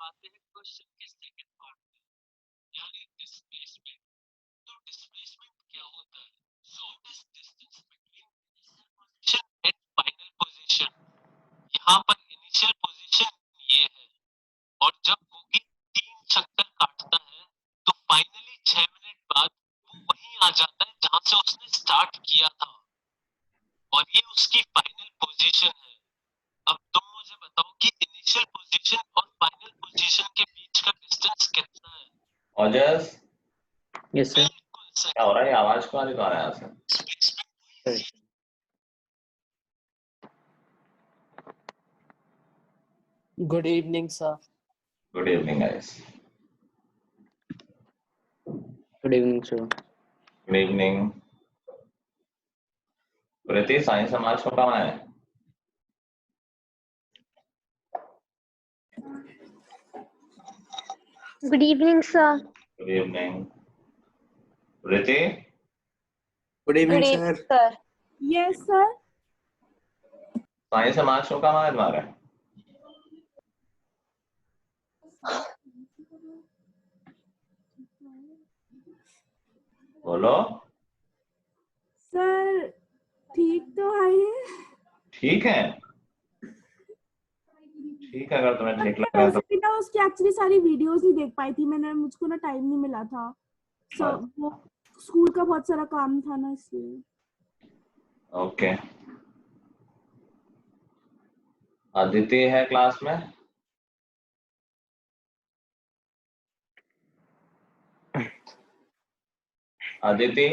आते हैं क्वेश्चन के सेकंड पार्ट में, यानी डिस्प्लेसमेंट। तो डिस्प्लेसमेंट क्या होता है? So it is distance between initial position and final position. यहाँ पर इनिशियल पोजीशन ये है, और जब बोगी 3 चक्कर काटता है तो फाइनली 6 मिनट बाद वो वहीं आ जाता है जहां से उसने स्टार्ट किया था, और ये उसकी फाइनल पोजीशन है। अब तुम मुझे बताओ कि इनिशियल पोजीशन और फाइनल पोजीशन के बीच का डिस्टेंस कितना है? ऑजस यस सर। बिल्कुल सही। क्या हो रहा है? आवाज क्यों आ रही है यहाँ से? Good evening sir. Good evening guys. Good evening sir. Good evening. Preeti, science समाज को कहाँ है? Good evening, sir. Good evening. Preeti, good evening Good sir. evening, sir. Yes, sir. Science समाज को कहाँ है तुम्हारे? बोलो। सर ठीक तो है। ठीक है, ठीक है, अगर तुम्हें ठीक लग रहा है तो। ना उसकी एक्चुअली सारी वीडियोस नहीं देख पाई थी मैंने, मुझको ना टाइम नहीं मिला था। सर वो स्कूल का बहुत सारा काम था ना, इसलिए। ओके। अदिति है क्लास में? अदिति,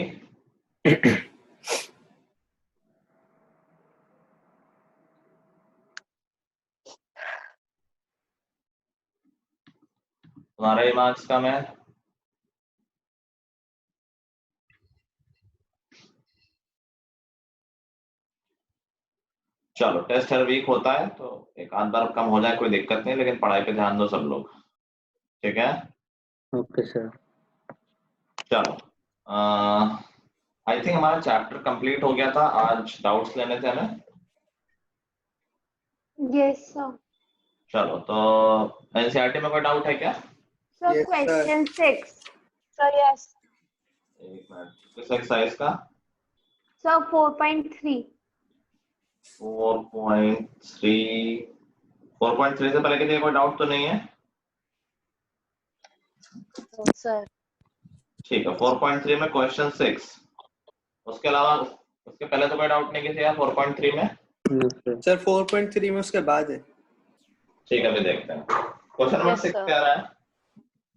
तुम्हारा ये मार्क्स कम है? चलो, टेस्ट हर वीक होता है तो एक आध बार कम हो जाए कोई दिक्कत नहीं, लेकिन पढ़ाई पे ध्यान दो सब लोग, ठीक है? Okay sir. चलो, आई थिंक हमारा चैप्टर कंप्लीट हो गया था। आज डाउट्स लेने थे हमें। Yes, sir. चलो, तो एनसीईआरटी में कोई डाउट है क्या? So Yes, question 6. Sir, yes. एक मिनट, किस एक्सरसाइज का? So 4.3. 4.3। 4.3 से पहले के कोई डाउट तो नहीं है? No, sir. ठीक है, 4.3 में क्वेश्चन 6। उसके अलावा उसके पहले तो कोई डाउट नहीं किसी यार 4.3 में? No sir. सर 4.3 में उसके बाद है। ठीक है, अभी देखते हैं। Question number Yes, 6 sir. क्या रहा है?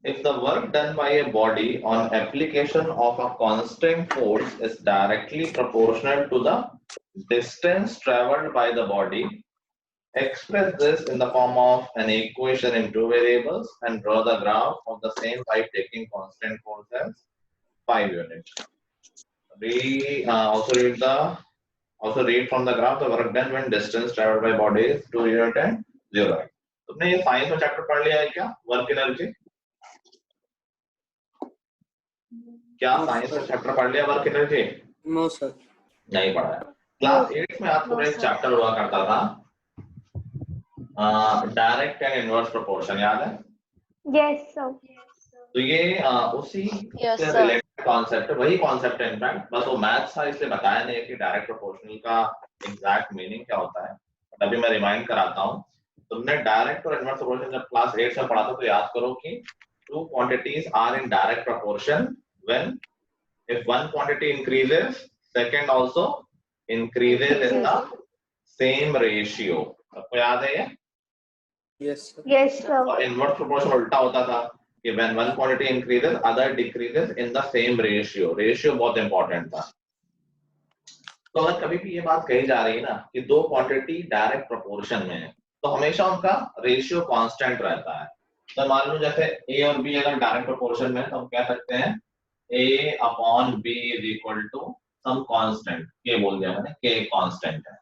If the work done by a body on application of a constant force is directly proportional to the distance traveled by the body, express this in the form of an equation in two variables and draw the graph of the same by taking constant force as 5 units. Also read from the graph the work done when distance traveled by body is 2 unit and 0. तुमने ये science में chapter पढ़ लिया है क्या, work energy? क्या science में chapter पढ़ लिया वर्क एनर्जी? No sir. नहीं पढ़ा है। क्लास 8 में आपको एक चैप्टर हुआ करता था, डायरेक्ट एंड इनवर्स प्रोपोर्शन, याद है? Yes, sir. तो ये उसी Yes, से sir. रिलेटेड कॉन्सेप्ट है, वही कॉन्सेप्ट है इनफैक्ट, बस वो मैथ्स था इसलिए बताया नहीं कि डायरेक्ट प्रोपोर्शनल का एग्जैक्ट मीनिंग क्या होता है। अभी मैं रिमाइंड कराता हूँ। तुमने डायरेक्ट और इनवर्स प्रोपोर्शन जब क्लास 8 से पढ़ा था तो याद करो कि two quantities are in direct proportion when if one quantity increases, second also increases in the same ratio. आपको याद है ये? Yes sir. Yes, sir. और इनवर्स प्रोपोर्शन उल्टा होता था कि when one quantity increases, other decreases in the same ratio. Ratio बहुत इंपॉर्टेंट था। तो अगर कभी भी ये बात कही जा रही है ना कि दो क्वांटिटी डायरेक्ट प्रोपोर्शन में है तो हमेशा उनका रेशियो कांस्टेंट रहता है। तो मान लो जैसे ए और बी अगर डायरेक्ट प्रोपोर्शन में है तो हम कह सकते हैं A upon B is equal to some constant, K बोल दिया मैंने, के कांस्टेंट है,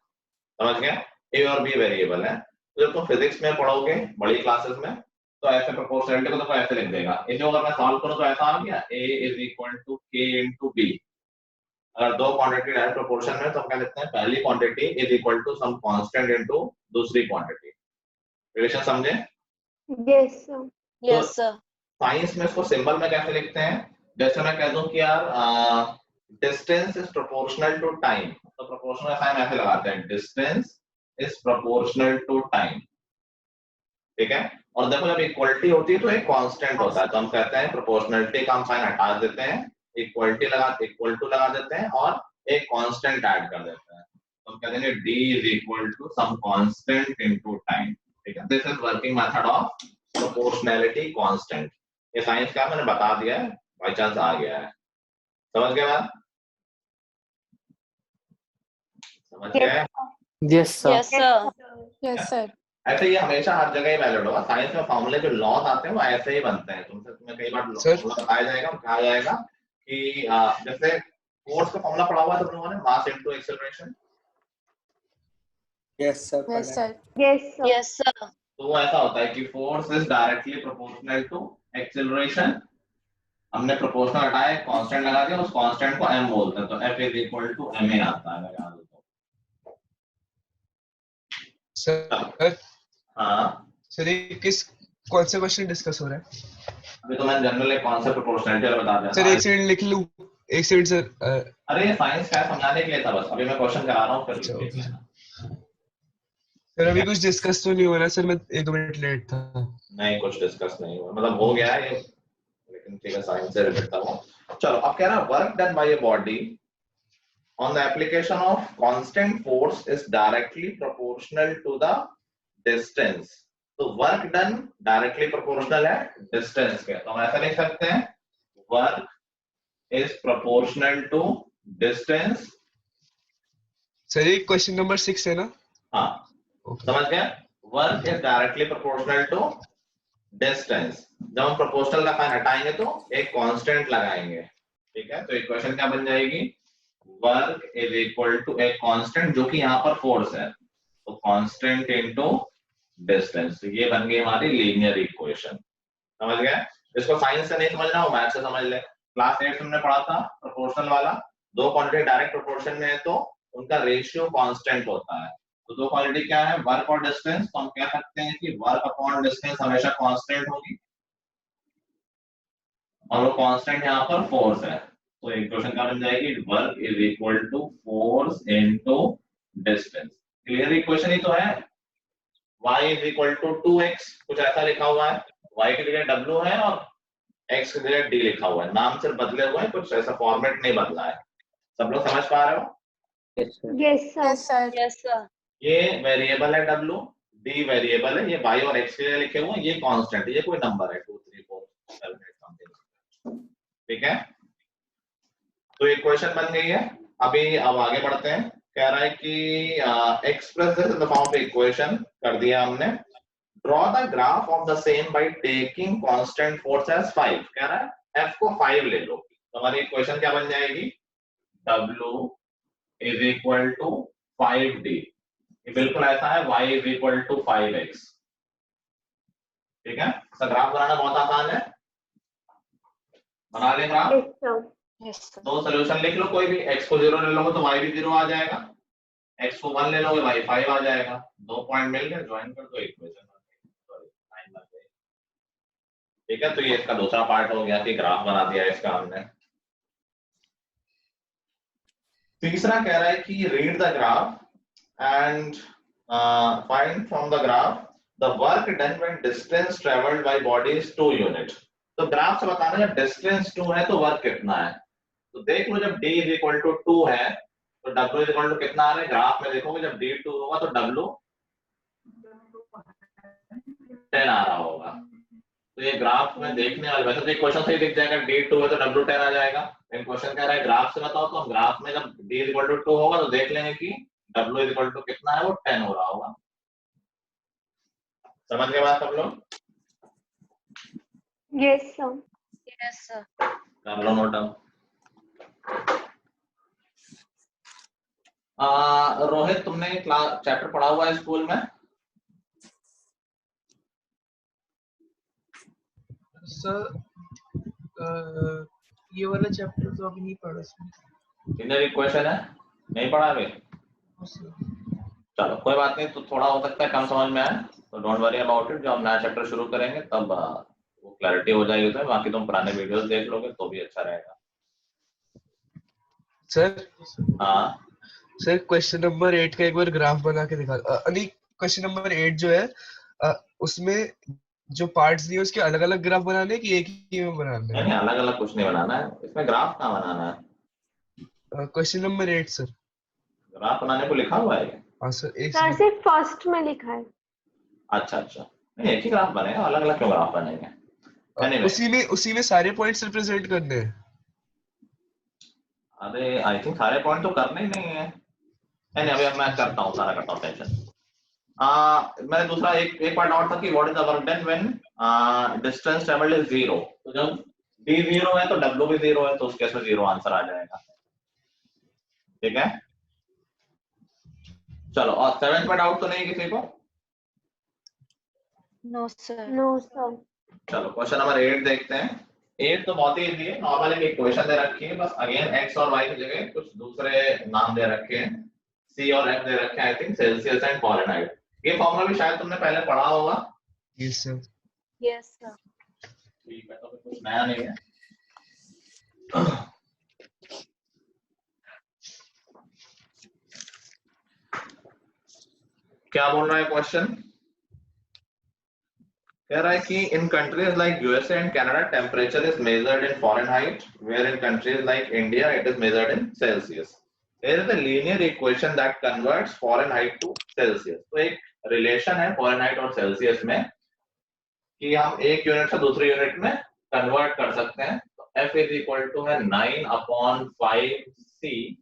समझ गए? ए और बी वेरिएबल है। तो जब तुम फिजिक्स में पढ़ोगे बड़ी क्लासेस में तो ऐसे प्रोपोर्शनलिटी को तो ऐसे लिख देगा, इसे अगर मैं सॉल्व करूं तो ऐसा आ गया ए इज इक्वल टू के इनटू बी। अगर दो क्वांटिटी डायरेक्ट प्रोपोर्शन में तो हम कह सकते हैं पहली quantity is equal to some constant into दूसरी क्वांटिटी। रिलेशन समझे? Yes, sir. Yes, sir. Science में इसको सिंबल में कैसे लिखते हैं? जैसे मैं कह दूं कि यार distance is proportional to time, तो प्रोपोर्शनल साइन ऐसे लगाते हैं, distance is proportional to time, ठीक है। और देखो जब इक्वलिटी होती है तो एक कांस्टेंट होता है, तो हम कहते हैं प्रोपोर्शनलिटी का हम साइन हटा देते हैं, इक्वलिटी इक्वल टू लगा देते हैं और एक कांस्टेंट ऐड कर देते हैं, तो हम कहते हैं d is equal to some constant into time, ठीक है। This is working method of proportionality constant. ये साइंस का मैंने बता दिया है, बाय चांस आ गया है, समझ गए बात? समझ गए? Yes, sir. Yes, sir. Yes, sir. ऐसे ये हमेशा हर जगह ही वैलिड होगा, साइंस में फॉर्मूले जो लॉज आते हैं वो ऐसे ही बनते हैं, तुम्हें कई बार फॉर्मूला बताया जाएगा, कहा जाएगा कि जैसे फोर्स का फॉर्मूला पढ़ा हुआ है तुम लोगों ने, mass into acceleration. Yes, sir. Yes, sir. Yes, sir. Yes, sir. तो वो ऐसा होता है कि force is directly proportional to acceleration, हमने प्रोपोर्शनल हटाया, कांस्टेंट लगा दिया, उस कांस्टेंट को m बोलते हैं, तो F is equal to ma आता है, लगा दो तो। सर हाँ सर ये कौन सा क्वेश्चन डिस्कस हो रहा है? अभी तो मैंने जनरल एक कॉन्सेप्ट प्रोपोर्शनलिटी वाला बता दिया सर एक सेकंड लिख लूं, एक सेकंड सर। अरे ये साइंस का समझाने के लिए था बस, अभी मैं क्वेश्चन करा रहा हूँ फिर अच्छा, लिख लेना। सर अभी कुछ डिस्कस तो नहीं हो रहा सर, मैं 1-2 मिनट लेट था। नहीं कुछ डिस्कस नहीं हुआ, मतलब हो गया है ये, लेकिन ठीक है साइंस से रिलेटेड था वो। चलो अब कह रहा है work done by a body on the application of constant force is directly proportional to the distance, तो वर्क डन डायरेक्टली प्रोपोर्शनल है डिस्टेंस के, तो हम ऐसा लिख सकते हैं work is proportional to distance. Sir ये क्वेश्चन नंबर 6 है ना? हाँ Okay. समझ गए, work is directly proportional to distance. जब हम प्रोपोर्शनल का साइन हटाएंगे तो एक कांस्टेंट लगाएंगे, ठीक है, तो इक्वेशन क्या बन जाएगी, वर्क इज इक्वल टू एक कांस्टेंट जो कि यहाँ पर फोर्स है, तो कांस्टेंट इनटू डिस्टेंस, तो ये बन गई हमारी लीनियर इक्वेशन, समझ गए। इसको साइंस से नहीं समझना, वो मैथ से समझ ले। क्लास 8 हमने पढ़ा था प्रोपोर्शनल वाला, दो क्वांटिटी डायरेक्ट प्रोपोर्शन में है तो उनका रेशियो कांस्टेंट होता है, तो दो क्वांटिटी क्या है, वर्क और डिस्टेंस, तो हम कह सकते हैं कि वर्क अपॉन डिस्टेंस हमेशा कांस्टेंट होगी और वो कांस्टेंट यहाँ पर फोर्स है, तो इक्वेशन क्या बन जाएगी, work is equal to force into distance. Clear equation ही तो है, y is equal to 2x, कुछ ऐसा लिखा हुआ है, y की जगह w है और x की जगह d लिखा हुआ है, नाम सिर्फ बदले हुए हैं, कुछ ऐसा फॉर्मेट नहीं बदला है। सब लोग समझ पा रहे हो? Yes, sir. Yes, sir. Yes, sir. Yes, sir. ये वेरिएबल है w, d वेरिएबल है, ये y और x के लिए लिखे हुए हैं, ये कांस्टेंट है, ये कोई नंबर है 2 3 4 7 8 समथिंग, ठीक है। तो इक्वेशन बन गई है। अभी अब आगे बढ़ते हैं, कह रहा है कि express this in the form of equation कर दिया हमने, draw the graph of the same by taking constant force as 5, कह रहा है f को 5 ले लो, तो हमारी इक्वेशन क्या बन जाएगी, w is equal to 5d, ये बिल्कुल ऐसा है, y is equal to 5x, ठीक है। इसका ग्राफ बनाना बहुत आसान है, बना ले graph. Yes, sir. Yes, sir. दो सॉल्यूशन लिख लो, कोई भी, x को 0 ले लोगे तो y भी 0 आ जाएगा, x को 1 ले लोगे y 5 आ जाएगा, दो पॉइंट मिल गए, ज्वाइन कर दो, इक्वेशन बन गई, ठीक है। तो ये इसका दूसरा पार्ट हो गया कि ग्राफ बना दिया इसका हमने। तीसरा कह रहा है कि read the graph and find from the graph the work done when distance travelled by body is 2 unit, तो ग्राफ से बताना जब डिस्टेंस 2 है तो वर्क कितना है, तो देख लो जब d इज इक्वल टू 2 है तो w इज इक्वल टू कितना आ रहा है, ग्राफ में देखोगे जब d 2 होगा तो w 10 आ रहा होगा, तो ये ग्राफ में देखने वाले, वैसे तो इक्वेशन से ही दिख जाएगा d 2 है तो w 10 आ जाएगा, लेकिन क्वेश्चन कह रहा है ग्राफ से बताओ, तो हम ग्राफ में जब d इज इक्वल टू 2 होगा तो देख लेंगे कि w इज इक्वल टू कितना है, वो 10 हो रहा होगा। समझ गए बात सब लोग? Yes, sir. Yes, sir. कर लो नोट डाउन। रोहित तुमने क्लास चैप्टर पढ़ा हुआ है स्कूल में? सर ये वाला चैप्टर तो अभी नहीं पढ़ा सर। लिनियर इक्वेशन है, नहीं पढ़ा अभी? चलो कोई बात नहीं, तो थोड़ा हो सकता है कम समझ में आए, तो डोंट वरी अबाउट इट। जब हम नया चैप्टर शुरू करेंगे तब वो क्लैरिटी हो जाएगी उसमें, बाकी तुम पुराने वीडियोस देख लोगे तो भी अच्छा रहेगा। सर हाँ सर क्वेश्चन नंबर 8 का एक बार ग्राफ बना के दिखा। नहीं, क्वेश्चन नंबर 8 जो है उसमें जो पार्ट्स दिए उसके अलग अलग ग्राफ बनाने हैं कि एक ही में बनाने नहीं, हैं? अलग अलग कुछ नहीं बनाना है इसमें, ग्राफ कहाँ बनाना है? Question number 8 sir. ग्राफ बनाने को लिखा हुआ है ये? हाँ सर, एक सर सेकंड। सिर्फ फर्स्ट में लिखा है। अच्छा अच्छा, नहीं एक ही ग्राफ बनेगा, अलग अलग क्यों ग्राफ बनेंगे? Anyway, उसी में सारे पॉइंट्स रिप्रेजेंट करने हैं। अरे आई थिंक सारे पॉइंट तो करने ही नहीं है। नहीं अभी अब मैं करता हूँ, सारा करता हूँ, टेंशन। मैंने दूसरा एक पॉइंट और था कि what is the work done when distance travelled is 0। तो जब d 0 है तो w भी 0 है, तो उस केस में 0 आंसर आ जाएगा। ठीक है, चलो। और 7th में डाउट तो नहीं किसी को? No sir. No sir. चलो क्वेश्चन नंबर 8 देखते हैं। 8 तो बहुत ही इजी है, नॉर्मल एक इक्वेशन दे रखी है, बस अगेन x और y की जगह कुछ दूसरे नाम दे रखे हैं, c और f दे रखे हैं, I think Celsius and Fahrenheit. ये फॉर्मूला भी शायद तुमने पहले पढ़ा होगा। Yes sir. Yes sir. ठीक है, तो कुछ नया नहीं है। क्या बोल रहा है क्वेश्चन? कह रहा है कि in countries like USA and Canada temperature is measured in Fahrenheit, where in countries like India it is measured in Celsius. There is a linear equation that converts Fahrenheit to Celsius. तो एक relation है Fahrenheit और Celsius में कि हम एक unit से दूसरी यूनिट में कन्वर्ट कर सकते हैं। तो F इज इक्वल टू है 9/5C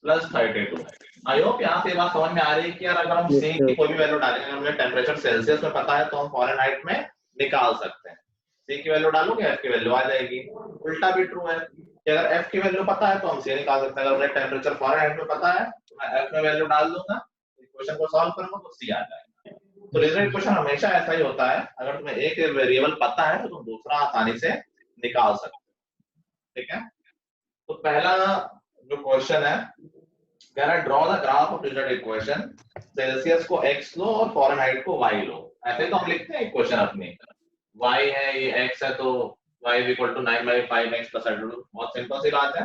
प्लस 32। आई होप यहाँ से बात समझ में आ रही है कि यार अगर हम C की कोई भी वैल्यू डालेंगे, हमें टेम्परेचर सेल्सियस में पता है तो हम फॉरेनहाइट में निकाल सकते हैं। C की वैल्यू डालोगे F की वैल्यू आ जाएगी। उल्टा भी ट्रू है कि अगर F की वैल्यू पता है तो हम C निकाल सकते हैं। अगर मुझे टेम्परेचर फॉरेनहाइट में पता है तो मैं F में वैल्यू डाल दूंगा, इक्वेशन को सॉल्व करूंगा तो C आ जाएगा। तो रीजनल इक्वेशन हमेशा ऐसा ही होता है, अगर तुम्हें एक वेरिएबल पता है तो तुम दूसरा आसानी से निकाल सकते हो। ठीक है, तो पहला जो क्वेश्चन है कह रहा है draw the graph of digital equation, Celsius को x लो और फॉरेनहाइट को y लो। ऐसे तो हम लिखते हैं इक्वेशन अपनी, y है ये x है तो y is equal to 9/5x plus 32। बहुत सिंपल सी बात है।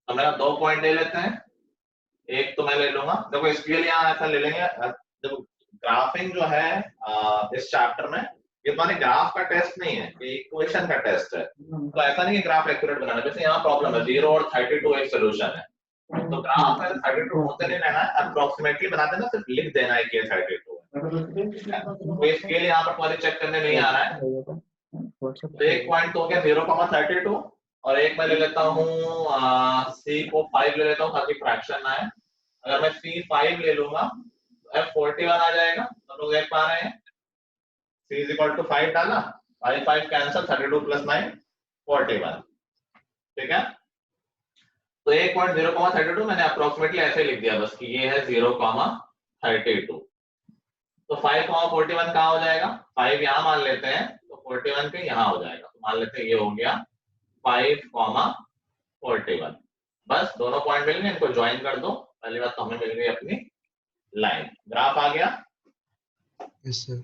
हमने दो पॉइंट ले लेते हैं, एक तो मैं ले लूंगा, देखो इसके लिए यहाँ ऐसा ले लेंगे। देखो ग्राफिंग जो है इस चैप्टर में ये तुम्हारे ग्राफ का टेस्ट नहीं है, ये इक्वेशन का टेस्ट है। तो ऐसा नहीं है ग्राफ एक्यूरेट बनाना, जैसे यहाँ प्रॉब्लम है 0 और 32 एक सोल्यूशन है, तो ग्राफ है 32 होते नहीं रहना है, अप्रोक्सीमेटली बना देना, सिर्फ लिख देना है कि ये 32 है। तो इसके लिए यहाँ पर तुम्हारे चेक करने नहीं आ रहा है। तो एक पॉइंट तो हो गया 0,32 और एक मैं ले लेता हूँ C को 5 ले लेता हूँ ताकि फ्रैक्शन आए। अगर मैं C 5 ले लूंगा तो F 41 आ जाएगा। सब लोग देख पा रहे हैं, C is equal to 5 डाला, 5 कैंसिल, 32 प्लस 9 41। ठीक है, तो 1.0,32 मैंने अप्रोक्सीमेटली ऐसे लिख दिया बस कि ये है 0,32। तो 5,41 कहाँ हो जाएगा? 5 यहाँ मान लेते हैं तो 41 पे यहाँ हो जाएगा, तो मान लेते हैं ये हो गया 5,41। बस दोनों पॉइंट मिल गए, इनको ज्वाइन कर दो। पहली बात तो हमें मिल गई अपनी लाइन, ग्राफ आ गया। Yes sir.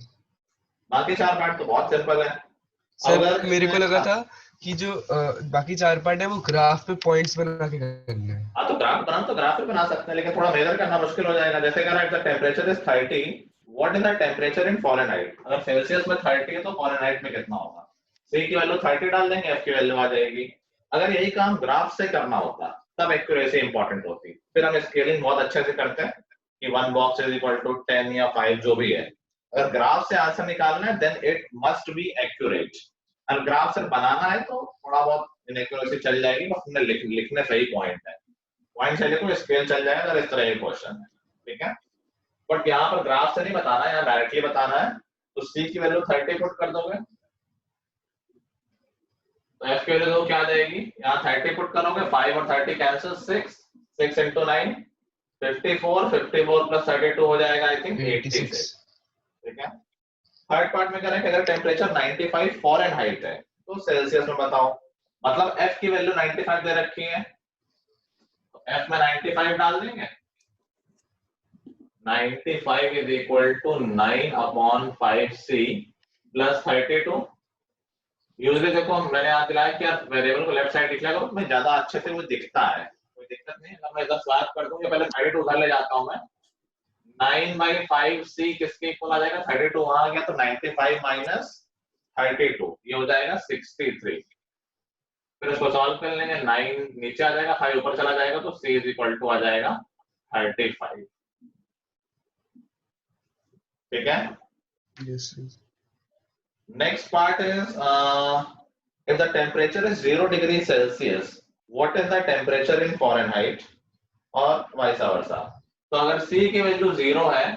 बाकी चार पार्ट तो बहुत सिंपल है। सर मेरे को लगा था कि जो बाकी चार पार्ट है वो ग्राफ पे पॉइंट्स बना के करना है। हाँ तो ग्राफ बनाओ तो ग्राफ पे बना सकते हैं, लेकिन थोड़ा मेजर करना मुश्किल हो जाएगा। जैसे अगर if the temperature is 30, what is the temperature in Fahrenheit? अगर सेल्सियस में 30 है तो फॉरेनहाइट में कितना होगा? C की वैल्यू 30 डाल देंगे, F की वैल्यू आ जाएगी। अगर यही काम ग्राफ से करना होता तब एक्यूरेसी इंपॉर्टेंट होती। फिर हम स्केलिंग बहुत अच्छे से करते हैं कि 1 बॉक्स इज इक्वल टू 10 या 5 जो भी है। अगर ग्राफ से आंसर निकालना है then it must be accurate. अगर ग्राफ से बनाना है तो थोड़ा बहुत इनएक्यूरेसी चल जाएगी, बस हमने लिखने सही पॉइंट है, पॉइंट से लिखो स्केल चल जाएगा अगर इस तरह का क्वेश्चन है। ठीक है, बट यहाँ पर ग्राफ से नहीं बताना है, यहाँ डायरेक्टली बताना है। तो C की वैल्यू 30 पुट कर दोगे तो F की वैल्यू क्या आ जाएगी? यहाँ 30 पुट करोगे, 5 और 30 कैंसिल, 6 into 9 54, 54 प्लस 32 हो जाएगा आई थिंक 86। ठीक है, थर्ड पार्ट में करें कि अगर टेम्परेचर 95 फॉरेनहाइट है तो सेल्सियस में बताओ। मतलब F की वैल्यू 95 दे रखी है तो F में 95 डाल देंगे, 95 is equal to 9 upon 5c plus 32। Usually देखो मैंने यहाँ दिलाया कि आप वेरिएबल को लेफ्ट साइड लिख लिया करो, मैं ज्यादा अच्छे से वो दिखता है, कोई दिक्कत नहीं है। मैं इधर स्वैप कर दूंगा, पहले 32 उधर ले जाता हूँ मैं। 9/5c किसके इक्वल आ जाएगा? 32 वहां आ गया तो 95 माइनस 32 ये हो जाएगा 63। फिर उसको सॉल्व कर लेंगे, 9 नीचे आ जाएगा, 5 ऊपर चला जाएगा तो c इज इक्वल टू आ जाएगा 35। ठीक है। Yes, sir. Next part is if the temperature is 0 degree Celsius, what is the temperature in Fahrenheit और vice versa। तो अगर C की वैल्यू 0 है,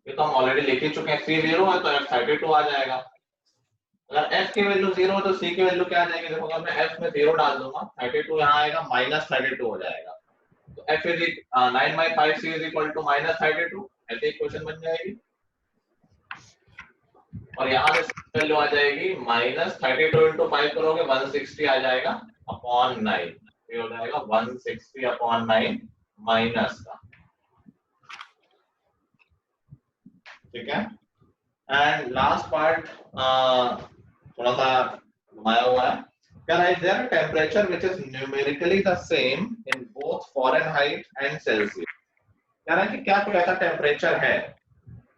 ये तो हम ऑलरेडी लिख ही चुके हैं, C 0 है तो F 32 आ जाएगा। अगर F की वैल्यू 0 है तो C की वैल्यू क्या आ जाएगी? देखो अगर मैं F में 0 डाल दूंगा, 32 यहाँ आएगा, माइनस 32 हो जाएगा। तो F is 9/5C is equal to minus 32, ऐसे इक्वेशन बन जाएगी। और यहाँ से वैल्यू आ जाएगी माइनस 32 इंटू 5 करोगे 160 आ जाएगा अपॉन 9, ये हो जाएगा 160 अपॉन 9 माइनस का। ठीक है। एंड लास्ट पार्ट थोड़ा सा घुमाया हुआ है। Is there a temperature which is numerically the same in both Fahrenheit and Celsius? कह रहा है कि क्या कोई ऐसा टेम्परेचर है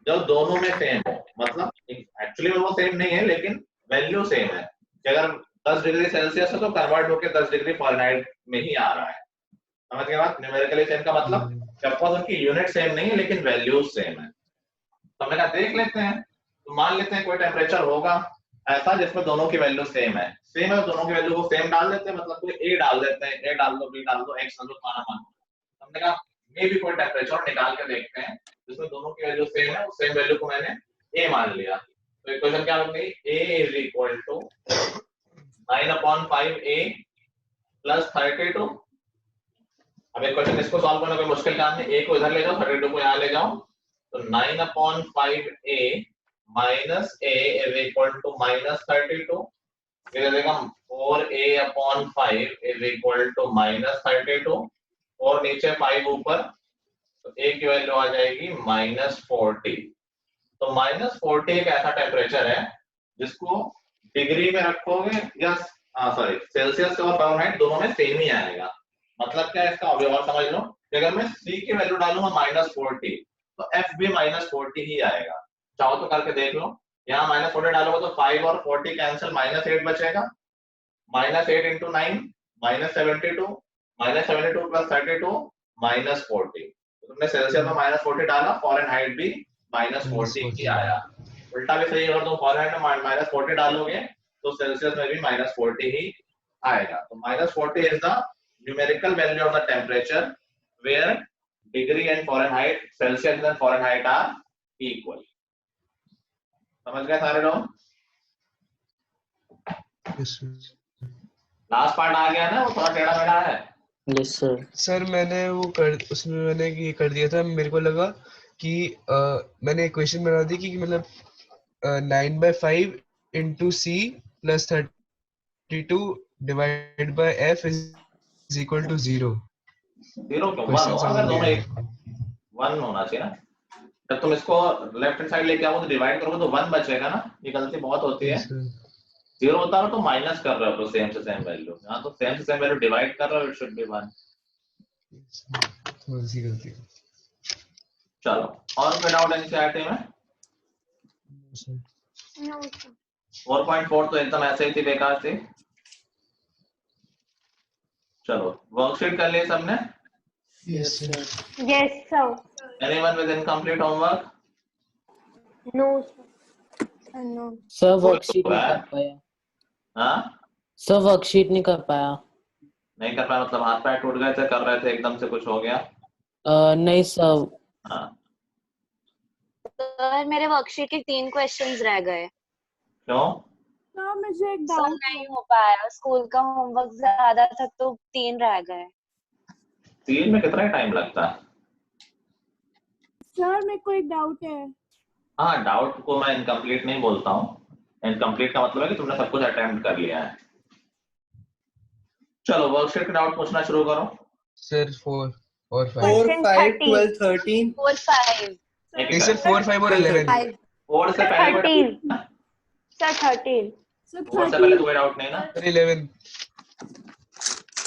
जो दोनों में सेम हो, मतलब एक्चुअली वो सेम नहीं है लेकिन वैल्यू सेम है कि अगर 10 डिग्री सेल्सियस है तो कन्वर्ट होकर 10 डिग्री फ़ारेनहाइट में ही आ रहा है। समझ गए बात? न्यूमेरिकली सेम का मतलब जब उनकी यूनिट सेम नहीं है लेकिन वैल्यूज सेम है। तो हमने कहा देख लेते हैं, तो मान लेते हैं कोई टेम्परेचर होगा ऐसा जिसमें दोनों की वैल्यू सेम है, दोनों की वैल्यू को सेम डाल देते हैं, मतलब कोई ए डाल देते हैं, ए डाल दो, बी डाल दो, एक्स डाल दो, माना मान। हमने कहा ये भी कोई टेम्परेचर निकाल के देखते हैं जिसमें दोनों की वैल्यू सेम है, उस सेम वैल्यू को मैंने ए मान लिया। तो इक्वेशन क्या बन गई? a is equal to 9/5a plus 32। अब इक्वेशन इसको सॉल्व करना कोई मुश्किल काम नहीं, a को इधर ले जाओ, 32 को यहाँ ले जाओ, तो 9/5a minus a is equal to minus 32। ये दे देगा 4a/5 is equal to minus 32, और नीचे 5 ऊपर, तो a की वैल्यू आ जाएगी माइनस 40। तो माइनस 40 एक ऐसा टेम्परेचर है जिसको डिग्री में रखोगे या सॉरी सेल्सियस और फ़ारेनहाइट दोनों में सेम ही आएगा। मतलब क्या है इसका? अभी और समझ लो कि अगर मैं C की वैल्यू डालूंगा माइनस 40 तो F भी माइनस 40 ही आएगा। चाहो तो करके देख लो, यहाँ माइनस 40 डालोगे तो 5 और 40 कैंसिल, माइनस 8 बचेगा, minus 8 into 9 minus 72, minus 72 plus 32 minus 40। तो तुमने सेल्सियस में माइनस 40 डाला, फ़ारेनहाइट भी माइनस 40 ही आया। उल्टा भी सही, अगर तुम फ़ारेनहाइट में माइनस 40 डालोगे तो सेल्सियस में भी माइनस 40 ही आएगा। तो minus 40 is the numerical value of the temperature where degree and Fahrenheit, Celsius and Fahrenheit are equal. समझ गए सारे लोग? Yes, sir. लास्ट पार्ट आ गया ना, वो थोड़ा टेढ़ा मेढ़ा है। Yes sir. सर मैंने वो कर उसमें मैंने ये कर दिया था, मेरे को लगा कि मैंने इक्वेशन बना दी कि मतलब 9/5 into C plus 32 divide by F is equal to 0। 0 क्यों? 1 हो, अगर दोनों एक 1 होना चाहिए ना। जब तुम इसको लेफ्ट साइड लेके आओगे तो डिवाइड करोगे तो 1 बचेगा ना, ये गलती बहुत होती है। 0 होता है तो माइनस कर रहे हो तो सेम से सेम वैल्यू, यहाँ तो सेम से सेम वैल्यू डिवाइड कर रहे हो, इट शुड बी 1। थोड़ी सी गलती। चलो और कोई डाउट एनसीईआरटी में? No, sir. 4.4 तो एकदम ऐसे ही थी, बेकार थी। चलो वर्कशीट कर लिए सबने? Yes, sir. Yes, sir. Anyone with incomplete homework? No, sir. No. Sir worksheet नहीं कर पाया। हाँ, सर वर्कशीट नहीं कर पाया। नहीं कर पाया मतलब हाथ पैर टूट गए थे, कर रहे थे एकदम से कुछ हो गया? नहीं सर। हाँ, सर मेरे वर्कशीट के 3 क्वेश्चंस रह गए। क्यों? सर मुझे एक सर डाउट नहीं हो पाया, स्कूल का होमवर्क ज्यादा था तो 3 रह गए। 3 में कितना टाइम लगता है? सर मेरे को एक डाउट है। हाँ, डाउट को मैं इनकम्प्लीट नहीं बोलता हूँ। इनकम्प्लीट का मतलब है कि तुमने सब कुछ अटेम्प्ट कर लिया है। चलो वर्कशीट का डाउट पूछना शुरू करो। सर 4। और 5 4, Question 5, 13. 12, 13. 4, 5. नहीं सर 4 5 और 11 5. 4 से पहले कोई 13. Sir, 13. सर 4 से पहले तो 13 कोई डाउट नहीं ना? सर 11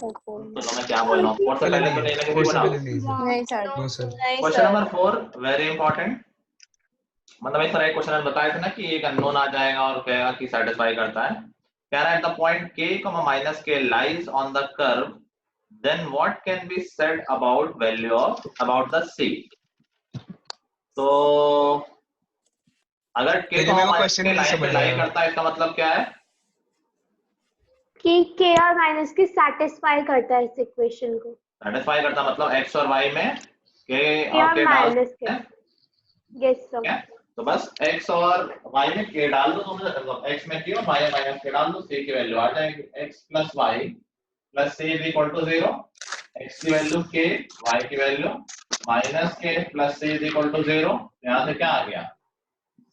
तो मैं क्या बोल रहा हूँ? 4 से पहले तो नहीं लगे 4 से बनाओ। पहले नहीं सर नहीं सर. नो सर नहीं question sir. Number 4 very important. मतलब इस तरह के क्वेश्चन बताए थे ना कि एक अननोन आ जाएगा और कहेगा कि सेटिस्फाई करता है। कह रहा है the point k, -k lies on the curve, then what can be said about value of about the c? तो अगर k, ये मेरे को -k क्वेश्चन नहीं लाइन पे समझ लाई आया करता है इसका मतलब क्या है? कि k और माइनस की सेटिस्फाई करता है इस इक्वेशन को। सेटिस्फाई करता मतलब x और y में k k और और k डाल माइनस के। यस ठीक सर। है? तो बस x और y में k डाल दो, तो मतलब x में k और y में माइनस k डाल दो, c की वैल्यू आ जाएगी x + y + c = 0। x की वैल्यू k, y की वैल्यू -k + c = 0। यहाँ से क्या आ गया?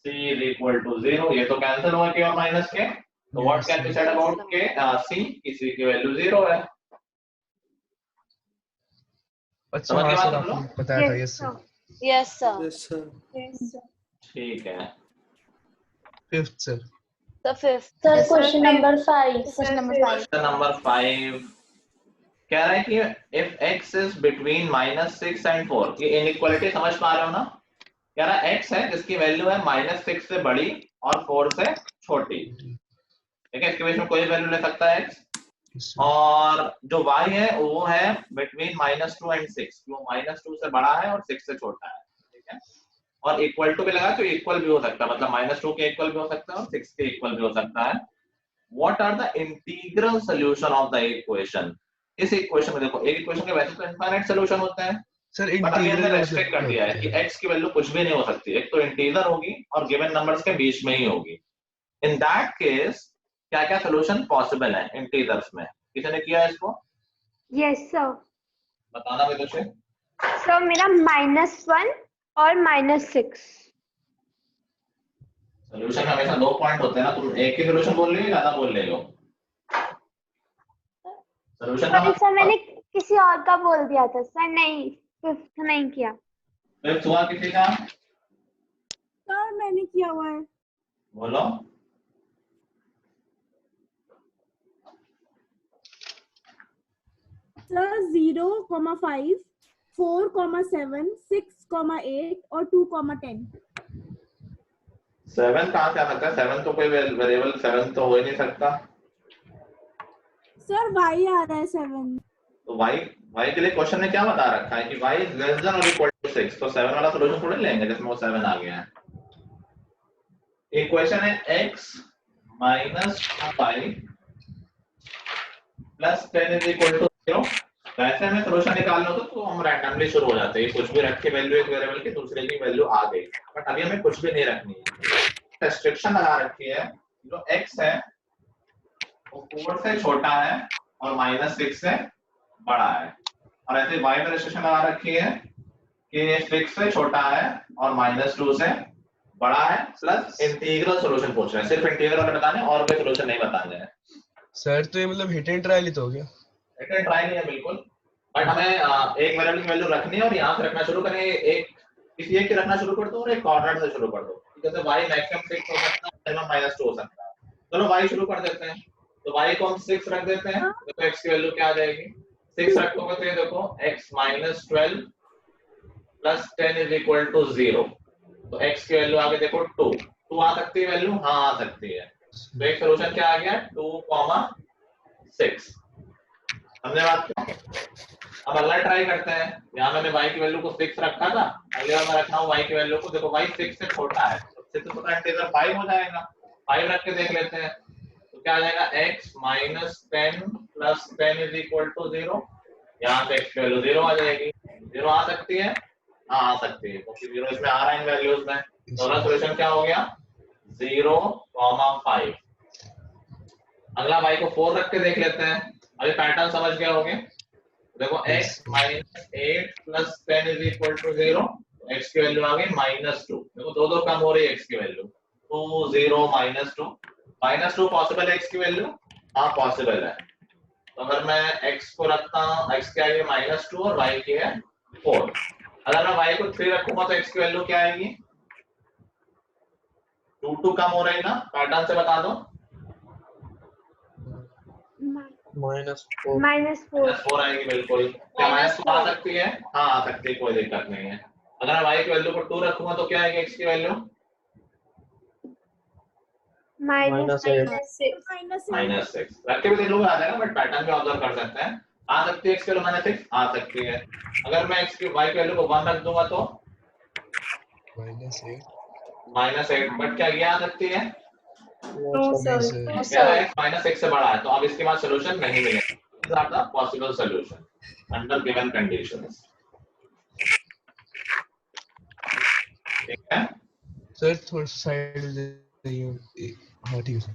c = 0। ये तो कैंसिल होगा k और माइनस k। तो what can be said about k? c की वैल्यू 0 है। अच्छा समझ हाँ गए सर बात हम आपने लोग? बताया था yes sir Yes sir. Yes, sir. ठीक है। 5th sir The fifth. Sir, Yes, question number 5. Question number 5. Question number 5 कह रहा है कि if x is between -6 and 4, ये इनइक्वालिटी समझ पा रहे हो ना? कह रहा है x है जिसकी वैल्यू है -6 से बड़ी और 4 से छोटी। ठीक है, इसके बीच में कोई वैल्यू ले सकता है x। और जो y है वो है बिटवीन -2 एंड 6, वो -2 से बड़ा है और 6 से छोटा है। ठीक है, और इक्वल टू भी लगा तो इक्वल भी हो सकता है, मतलब -2 के इक्वल भी हो सकता है और 6 के इक्वल भी हो सकता है। What are the integral solution of the equation? इस इक्वेशन में देखो, एक इक्वेशन के वैसे तो इनफाइनाइट सॉल्यूशन होते हैं, सर बट अभी हमने इंटीग्रल रेस्ट्रिक्ट कर दिया है कि x की वैल्यू कुछ भी नहीं हो सकती, एक तो इंटीजर होगी और गिवन नंबर्स के बीच में ही होगी। इन दैट केस क्या क्या सॉल्यूशन पॉसिबल है इंटीजर्स में? किसी ने किया है इसको? Yes sir. बताना भी तुझे। सर मेरा -1 और -6। सॉल्यूशन हमेशा 2 पॉइंट होते हैं ना, तुम एक ही सॉल्यूशन बोल रहे हो ज्यादा बोल रहे हो? सॉल्यूशन का सर मैंने किसी और का बोल दिया था सर, नहीं फिफ्थ नहीं किया। फिफ्थ हुआ किसी का? सर मैंने किया हुआ है। बोलो। सर 0,5, 4,7, 6,8 और 2,10। 7 कहाँ से आ सकता है? 7 तो कोई वेरिएबल 7 तो हो ही नहीं सकता। सर y आ रहा है 7। तो y के लिए क्वेश्चन ने क्या बता रखा है कि y इज लेस देन और इक्वल टू 6, तो 7 वाला सॉल्यूशन थोड़ी लेंगे जिसमें वो 7 आ गया है। इक्वेशन है x - 2y + 10 = 0। वैसे हमें सॉल्यूशन निकालना होता तो हम रैंडमली शुरू हो जाते हैं, कुछ भी रख के वैल्यू एक वेरिएबल की दूसरे की वैल्यू आ गई, बट अभी हमें कुछ भी नहीं रखनी है। रेस्ट्रिक्शन लगा रखी है, जो x है वो 4 से छोटा है और -6 से बड़ा है, और ऐसे y में रेस्ट्रिक्शन लगा रखी है कि 6 से छोटा है और -2 से बड़ा है, प्लस इंटीग्रल सॉल्यूशन पूछ रहे हैं, सिर्फ इंटीग्रल वाले बताने और कोई सॉल्यूशन नहीं बताने हैं। सर तो ये मतलब हिट एंड ट्रायल ही तो हो गया। हिट एंड ट्राई नहीं है बिल्कुल, बट हमें एक वेरिएबल की वैल्यू रखनी है और यहाँ से रखना शुरू करें, एक किसी एक की रखना शुरू कर दो और एक कॉर्नर से शुरू कर दो। जैसे y मैक्सिमम 6 हो सकता है, मिनिमम -2 हो सकता है। चलो y शुरू कर देते हैं, तो y को हम 6 रख देते हैं, देखो x की वैल्यू क्या आ जाएगी? 6 रखोगे तो ये देखो x - 12 + 10 = 0, तो x की वैल्यू आगे देखो 2 आ सकती है वैल्यू? हाँ आ सकती है। तो एक सॉल्यूशन क्या आ गया? 2,6। हमने बात की। अब अगला ट्राई करते हैं, यहाँ मैंने y की वैल्यू को 6 रखा था, अगले बार मैं रख रहा हूँ y की वैल्यू को, देखो y 6 से छोटा है, तो 6 से छोटा इंटीजर 5 हो जाएगा, 5 रख के देख लेते हैं, तो क्या आ जाएगा? x - 10 + 10 = 0, यहाँ पे x की वैल्यू 0 आ जाएगी। 0 आ सकती है? हाँ आ सकती है, क्योंकि 0 इसमें आ रहा है इन वैल्यूज में। तो अगला सॉल्यूशन क्या हो गया? 0,5। अगला y को 4 रख के देख लेते हैं, अभी पैटर्न समझ गए होंगे। देखो x - 8 + 10 = 0, x की वैल्यू आ गई -2, देखो दो कम हो रही है x की वैल्यू, 2 0 -2 पॉसिबल है x की वैल्यू? हाँ पॉसिबल है। तो अगर मैं x को रखता हूँ, x की आ गई -2 और y की है 4। अगर मैं y को 3 रखूंगा तो x की वैल्यू क्या आएगी? 2 कम हो रही ना, पैटर्न से बता दो। -4 -4 आएगी बिल्कुल। क्या -4 आ सकती है? हाँ आ सकती है, कोई दिक्कत नहीं है। अगर मैं y की वैल्यू को 2 रखूंगा तो क्या आएगी x की वैल्यू? -6 रख के भी देख लो आ जाएगा, बट पैटर्न भी ऑब्जर्व कर सकते हैं। आ सकती है x की वैल्यू -6 आ सकती है। अगर मैं x की y की वैल्यू को 1 रख दूंगा तो -8, बट क्या ये आ सकती है? क्या है -6 से बड़ा है, तो अब इसके बाद सोल्यूशन नहीं मिलेगा। These are the possible solution under given conditions. ठीक है सर थोड़ा साइड जाइए। हाँ ठीक है सर।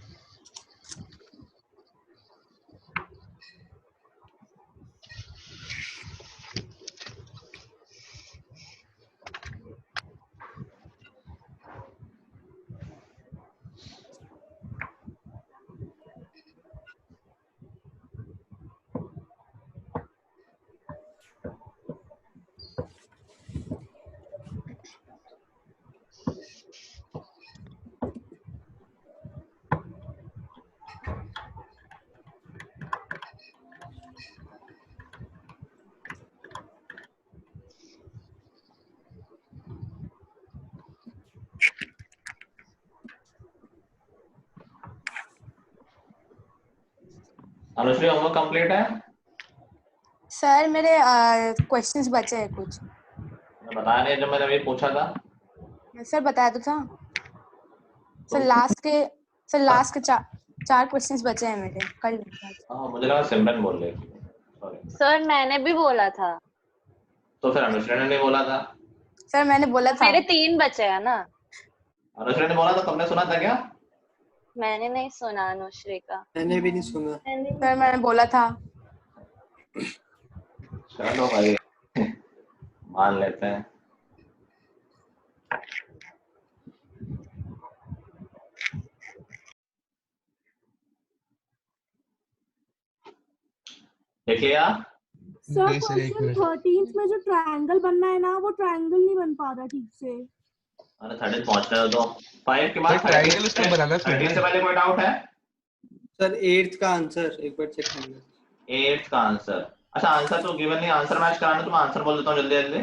अनुश्री, होमवर्क कंप्लीट है? सर मेरे क्वेश्चंस बचे हैं कुछ। मैं बताया नहीं जब मैंने अभी पूछा था? सर बताया तो था सर, लास्ट के चार क्वेश्चंस बचे हैं मेरे, कर लेंगे। हाँ मुझे लगा सिमरन बोल रही थी, सॉरी। सर मैंने भी बोला था। तो फिर अनुश्री ने नहीं बोला था? सर मैंने बोला था। मेरे 3 बचे हैं ना। अनुश्री ने बोला था, तुमने सुना था क्या? मैंने नहीं सुना अनुश्री का। मैंने भी नहीं सुना। सर मैंने बोला था। चलो भाई मान लेते हैं। देख लिया? सर नहीं सर, एक क्वेश्चन मिनट। 13 में जो ट्रायंगल बनना है ना, वो ट्रायंगल नहीं बन पा रहा ठीक से। अरे 13 पहुंचने दो। 5 के बाद सर ट्रायंगल उसको बनाना था 13 से पहले कोई डाउट है? सर 8th का आंसर एक बार चेक कर लो। 8th का आंसर, अच्छा आंसर तो गिवन नहीं, आंसर मैच कराना तो मैं आंसर बोल देता हूँ जल्दी जल्दी।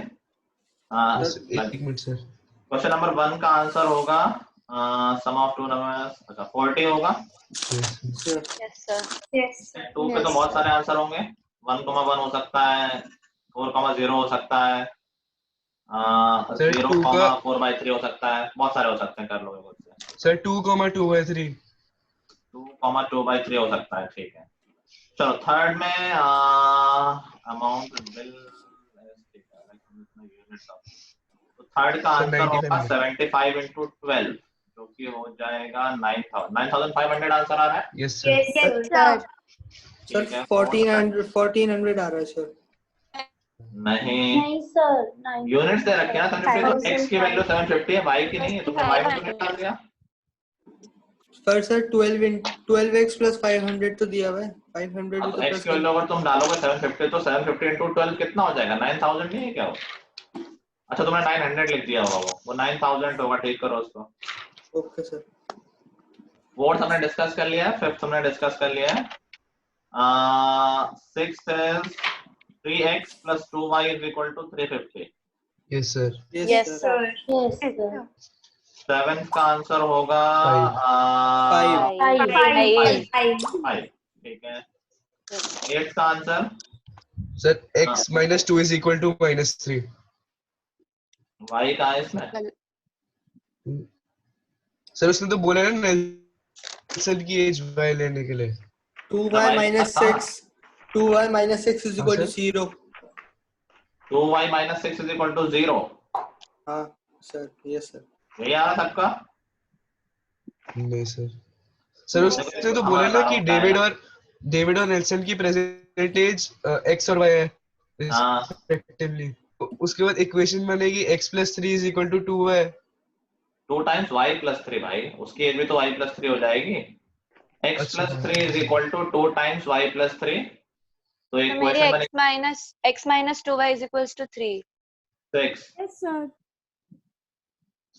एक मिनट सर। क्वेश्चन नंबर 1 का आंसर होगा सम ऑफ 2 नंबर्स, अच्छा 40 होगा। Yes sir. 2 पे तो बहुत सारे आंसर होंगे, 1,1 हो सकता है, 4,0 हो सकता है, सर, 0,4/3 हो सकता है, बहुत सारे हो सकते हैं, कर लोगे खुद से। सर 2,2/3 2,2/3 हो सकता है, ठीक है। चलो थर्ड में अमाउंट बिल, तो थर्ड का आंसर होगा 75 into 12, जो कि हो जाएगा 9,500 आंसर आ रहा है। Yes sir. सर 1400 आ रहा है सर। नहीं सर यूनिट्स दे रखे हैं ना, 750, तो x की वैल्यू 750 है, y की नहीं है, तो फिर y को निकाल दिया। पर सर 12x plus 500 तो दिया हुआ है, 500 भी अब तो x की वैल्यू अगर तुम डालोगे 750, तो 750 into 12 कितना हो जाएगा? 9,000 नहीं है क्या वो? अच्छा तुमने 900 लिख दिया होगा, वो 9,000 होगा, ठीक करो उसको। Okay sir. फोर्थ हमने डिस्कस कर लिया है, फिफ्थ हमने डिस्कस कर लिया है। 6 is 3x plus 2y is equal to 350। Yes sir. Yes sir. 7th का आंसर होगा 5। 5, ठीक है। 8th का answer sir x minus 2 is equal to -3। y का है इसमें? सर उसने तो बोला ना नेल्सन की एज y लेने के लिए। 2y minus 6 is equal to 0। 2y minus 6 is equal to 0। हाँ सर, यस सर। यही आ रहा सबका? नहीं सर। सर उसने तो बोला ना कि डेविड और नेल्सन की प्रेजेंट एज x और y है रिस्पेक्टिवली। उसके बाद इक्वेशन बनेगी x plus 3 is equal to 2 है। 2 times y plus 3 भाई, उसकी एज भी तो y plus 3 हो जाएगी। x plus 3 is equal to 2 times y plus 3। तो मेरी x minus 2y is equals to 3। 6 yes sir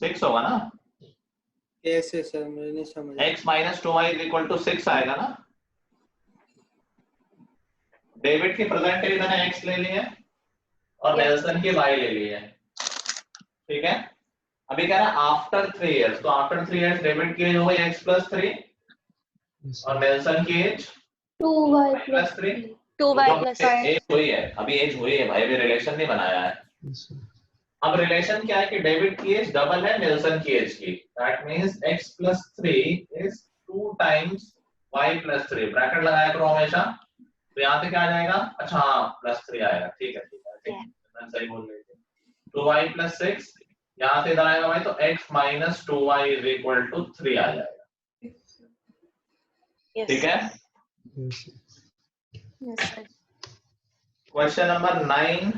6 होगा ना? कैसे सर, मुझे नहीं समझ आया। x minus 2y is equal to 6 आएगा ना? डेबिट की प्रेजेंट एज मैंने x ले ली है और नेल्सन की y ले ली है, ठीक है? अभी कह रहा है आफ्टर 3 इयर्स, तो आफ्टर 3 इयर्स डेबिट की एज हो गई x प्लस 3 और नेल्सन की as 2y plus 3। 2y plus as हुई है, अभी एज हुई है भाई, अभी रिलेशन नहीं बनाया है। अब रिलेशन क्या है कि डेविड की एज डबल है नेल्सन की एज की, that means x plus 3 is 2 times y plus 3, bracket लगाया करो हमेशा, तो यहाँ से क्या आ जाएगा? अच्छा हाँ +3 आएगा, ठीक है ठीक है, मैं सही बोल रही थी। 2y plus 6 यहाँ से इधर आएगा भाई, तो x minus 2y is equal to 3 आ जाएगा, ठीक है? क्वेश्चन नंबर 9,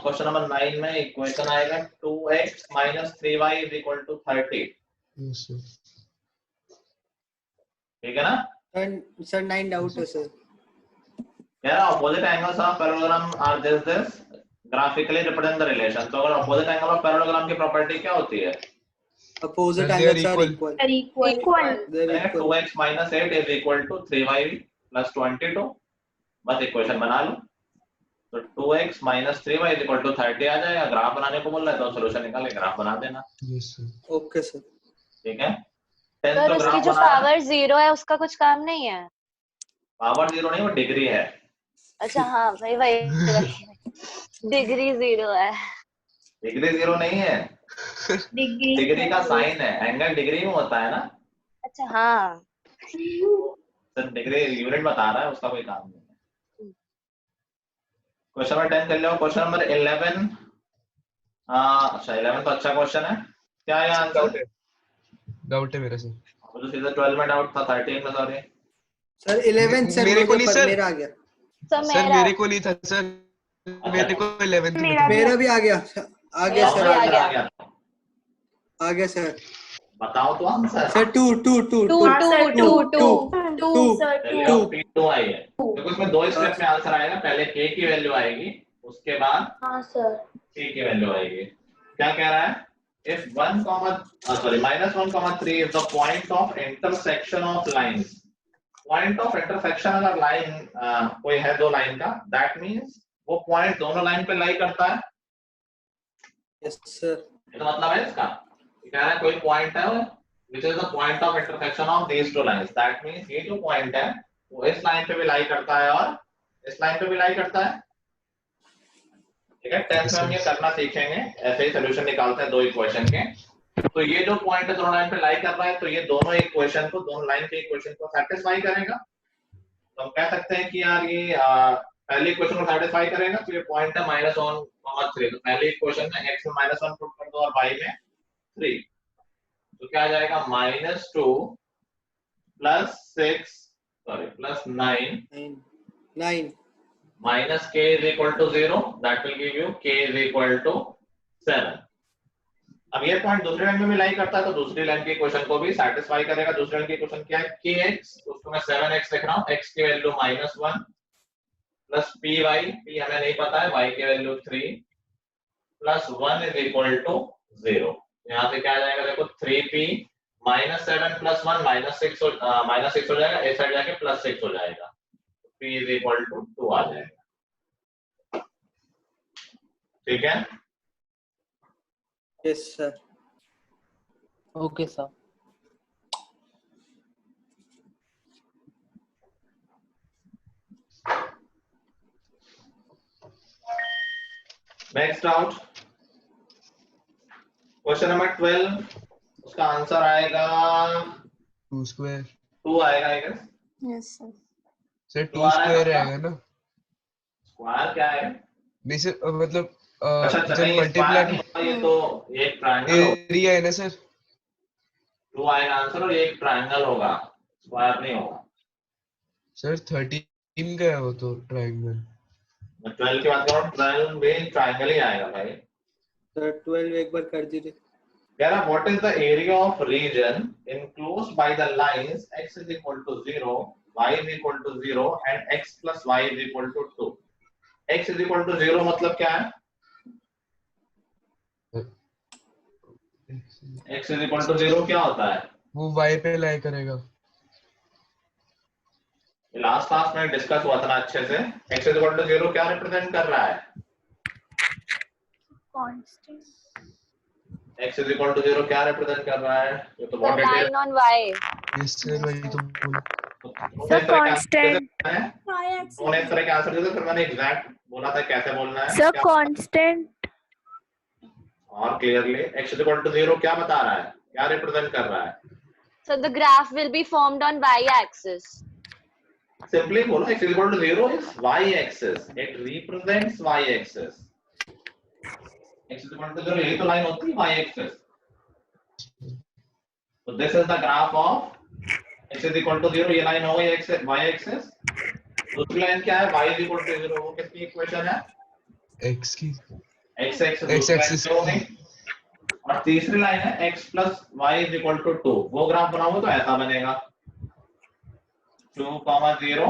क्वेश्चन नंबर 9 में इक्वेशन आएगा 2x minus 3y is equal to 30, ठीक है ना? सर 9 डाउट है सर। यार opposite angles of parallelogram are this graphically represent the relation, तो अगर ऑपोजिट एंगल ऑफ पैरेललोग्राम की प्रॉपर्टी क्या होती है? Opposite Sir, they are angles are equal. Equal. Equal 2x minus 8 is equal to 3y plus 22, बस equation बना लो, तो 2x minus 3y is equal to 30 आ जाएगा। ग्राफ बनाने को बोल रहा है तो सोल्यूशन निकाल के ग्राफ बना देना, ओके सर। ठीक है? सर उसकी जो पावर 0 है उसका कुछ काम नहीं है। पावर 0 नहीं, वो डिग्री है। अच्छा हाँ वही डिग्री 0 है। डिग्री 0 नहीं है, डिग्री का साइन है, एंगल डिग्री में होता है ना। अच्छा हाँ सर डिग्री यूनिट बता रहा है, उसका कोई काम नहीं है। क्वेश्चन नंबर 10 कर लो। क्वेश्चन नंबर 11, अच्छा 11 तो अच्छा क्वेश्चन है, क्या है आंसर? डाउट है मेरा सर। मुझे सीधा 12 में डाउट था, 13 में सॉरी। सर 11 सर मेरे को नहीं सर, मेरा आ गया सर मेरे को नहीं था सर, मेरे को 11th में था। मेरा भी आ गया सर, आ गया सर, आ गया सर। बताओ तो आंसर। सर 2 P2 आई है, देखो इसमें दो स्टेप में आंसर आएगा, पहले k की वैल्यू आएगी, उसके बाद हाँ सर c की वैल्यू आएगी। क्या कह रहा है? If 1, -1, 3 is the point of intersection of lines, point of intersection अगर लाइन कोई है दो लाइन का, दैट मींस वो पॉइंट दोनों लाइन पे लाई करता है। Yes sir. ये तो मतलब है इसका, कह रहा है कोई पॉइंट है which is the point of intersection of these two lines, that means ये जो पॉइंट है वो इस लाइन पे भी लाई करता है और इस लाइन पे भी लाई करता है, ठीक है? 10th में हम ये करना सीखेंगे, ऐसे ही सॉल्यूशन निकालते हैं दो इक्वेशन के। तो ये जो पॉइंट है दोनों लाइन पे लाई कर रहा है, तो ये दोनों इक्वेशन को, दोनों लाइन के इक्वेशन को सैटिस्फाई करेगा। तो हम कह सकते हैं कि यार ये पहली इक्वेशन को सैटिस्फाई करेगा, तो ये पॉइंट है -1, 3, तो पहली इक्वेशन में x में -1 पुट कर दो और y में 3, तो क्या आ जाएगा? -2 + 9 minus k is equal to 0, that will give you k is equal to 7। अब ये पॉइंट दूसरी लाइन में भी लाई करता है, तो दूसरी लाइन की इक्वेशन को भी सैटिस्फाई करेगा। दूसरी लाइन की इक्वेशन क्या है? kx, उसको मैं 7x लिख रहा हूँ, x की वैल्यू -1 प्लस py, p हमें नहीं पता है, y की value 3 plus 1 is equal to 0। यहाँ से क्या आ जाएगा? देखो 3p -7 + 1 -6 हो जाएगा, इस साइड जाके +6 हो जाएगा, p इज इक्वल टू 2 आ जाएगा, ठीक है? Yes sir. Okay sir. Next out question number 12, उसका आंसर आएगा 2² 2 आएगा, I guess. Yes sir. Sir 2² आएगा ना? स्क्वायर क्या है? नहीं सर मतलब अच्छा जब नहीं, मल्टीप्लाई स्क्वायर नहीं होगा, ये तो एक ट्रायंगल होगा। एरिया है ना सर? 2 आएगा आंसर, और ये एक ट्रायंगल होगा, स्क्वायर नहीं होगा। सर 13 का है वो तो ट्रायंगल। मैं 12 की बात कर रहा हूँ, 12 भी ट्रायंगल ही आएगा भाई। सर 12 एक बार कर दीजिए। कह रहा what is the area of region enclosed by the lines x is equal to 0, y is equal to 0 and x plus y is equal to 2। x is equal to 0 मतलब क्या है? x इज इक्वल टू 0 क्या होता है? वो y पे लाई करेगा। Last class में डिस्कस हुआ था ना अच्छे से। x इज इक्वल टू 0 क्या रिप्रेजेंट कर रहा है? Constant x is equal to 0 क्या रिप्रेजेंट कर रहा है? ये तो बहुत detail line on y yes sir वही तो बोला। सर कांस्टेंट उन्होंने इस तरह के आंसर दिए थे, फिर मैंने एग्जैक्ट बोला था कैसे बोलना है। सर क्या- कांस्टेंट और clearly x is equal to 0 क्या बता रहा है, क्या रिप्रेजेंट कर रहा है? so the graph will be formed on y axis simply बोलो x is equal to 0 is y axis, it represents y axis. x is equal to 0 यही तो लाइन होती है y एक्सिस। तो this is the graph of x is equal to 0, ये line हो गई y axis. दूसरी लाइन क्या है? y इज इक्वल टू 0, वो किसकी इक्वेशन है? x की x एक्सिस हो गई। और तीसरी लाइन है x plus y is equal to 2, वो ग्राफ बनाओगे तो ऐसा बनेगा 2, 0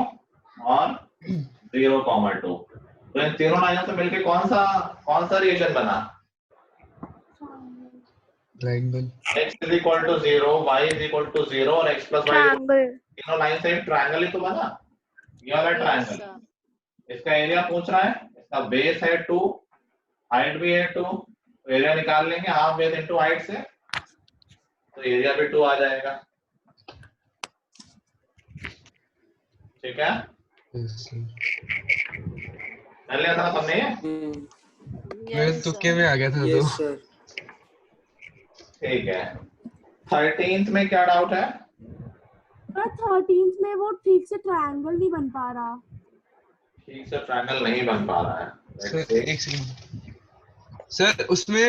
और 0, 2। तो इन तीनों लाइनों से मिलके कौन सा रिलेशन बना? Triangle. x is equal to 0, y is equal to 0 और x प्लस वाई, triangle तीनों लाइन से ट्रायंगल ही तो बना। ये वाला ट्रायंगल, इसका एरिया पूछ रहा है, इसका बेस है 2, हाइट भी है 2, तो एरिया निकाल लेंगे हाफ बेस इनटू हाइट से, तो एरिया भी 2 आ जाएगा। ठीक है, यस सर कर लिया था सबने ये? मैं तुक्के में आ गया था तो। Yes sir. ठीक है, 13th में क्या डाउट है? पर 13th में वो ठीक से ट्रायंगल नहीं बन पा रहा। ठीक से ट्रायंगल नहीं बन पा रहा है। सर एक सेकंड सर, उसमें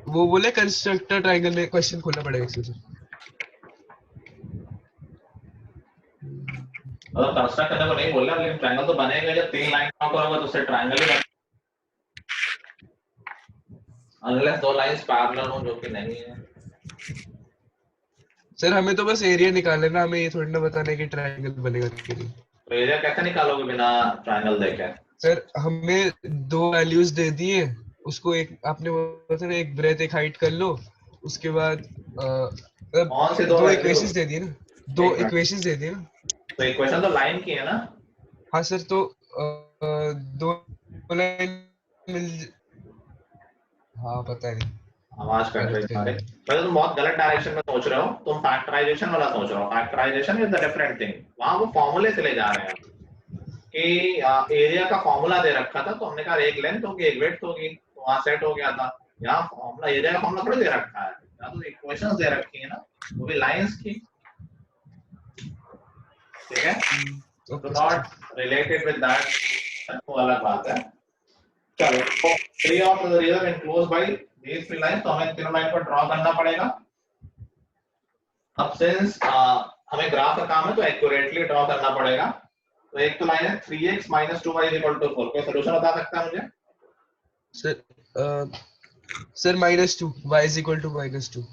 वो बोले कंस्ट्रक्टर ट्रायंगल में क्वेश्चन खोलना पड़ेगा इससे सर। मतलब कंस्ट्रक्ट करने को नहीं बोल रहा, लेकिन ट्रायंगल तो बनेगा जब 3 लाइन ड्रॉ करोगे तो उससे ट्रायंगल ही बनेगा, अनलेस 2 लाइंस पैरेलल हो, जो कि नहीं है। सर हमें तो बस एरिया निकालना है, हमें ये थोड़ी ना बताना है कि ट्रायंगल बनेगा कि नहीं। तो एरिया कैसे निकालोगे बिना ट्रायंगल देखे? सर हमें 2 वैल्यूज दे दिए, उसको एक आपने बोला था ना एक ब्रेथ एक हाइट कर लो, उसके बाद कौन से 2 दो वैल्यू? इक्वेशंस दे दिए ना, 2 इक्वेशंस दे दिए ना। तो इक्वेशन तो लाइन की है ना? हाँ सर, तो 2 लाइन मिल, हाँ पता नहीं आवाज कट रही है। पहले तुम बहुत गलत डायरेक्शन में सोच रहे हो, तुम फैक्टराइजेशन वाला सोच रहे हो। Factorisation is the different thing. वहां वो फॉर्मूले से ले जा रहे हैं कि एरिया का फॉर्मूला दे रखा था, तो हमने कहा एक लेंथ होगी एक विड्थ होगी, तो वहां सेट हो गया था। यहाँ फॉर्मूला, एरिया का फॉर्मूला थोड़ी दे रखा है, यहाँ तो इक्वेशंस दे रखी है ना, वो भी लाइंस की। ठीक है, तो नॉट रिलेटेड विद दैट, वो अलग बात है। चलो, three of the region enclosed by these 3 line, तो हमें तीनों लाइन को ड्रॉ करना पड़ेगा। अब सिंस हमें ग्राफ का काम है तो एक्यूरेटली ड्रॉ करना पड़ेगा। तो एक तो लाइन है 3x - 2y = 4, कोई सॉल्यूशन बता सकता है मुझे? सर सर -2 y = -2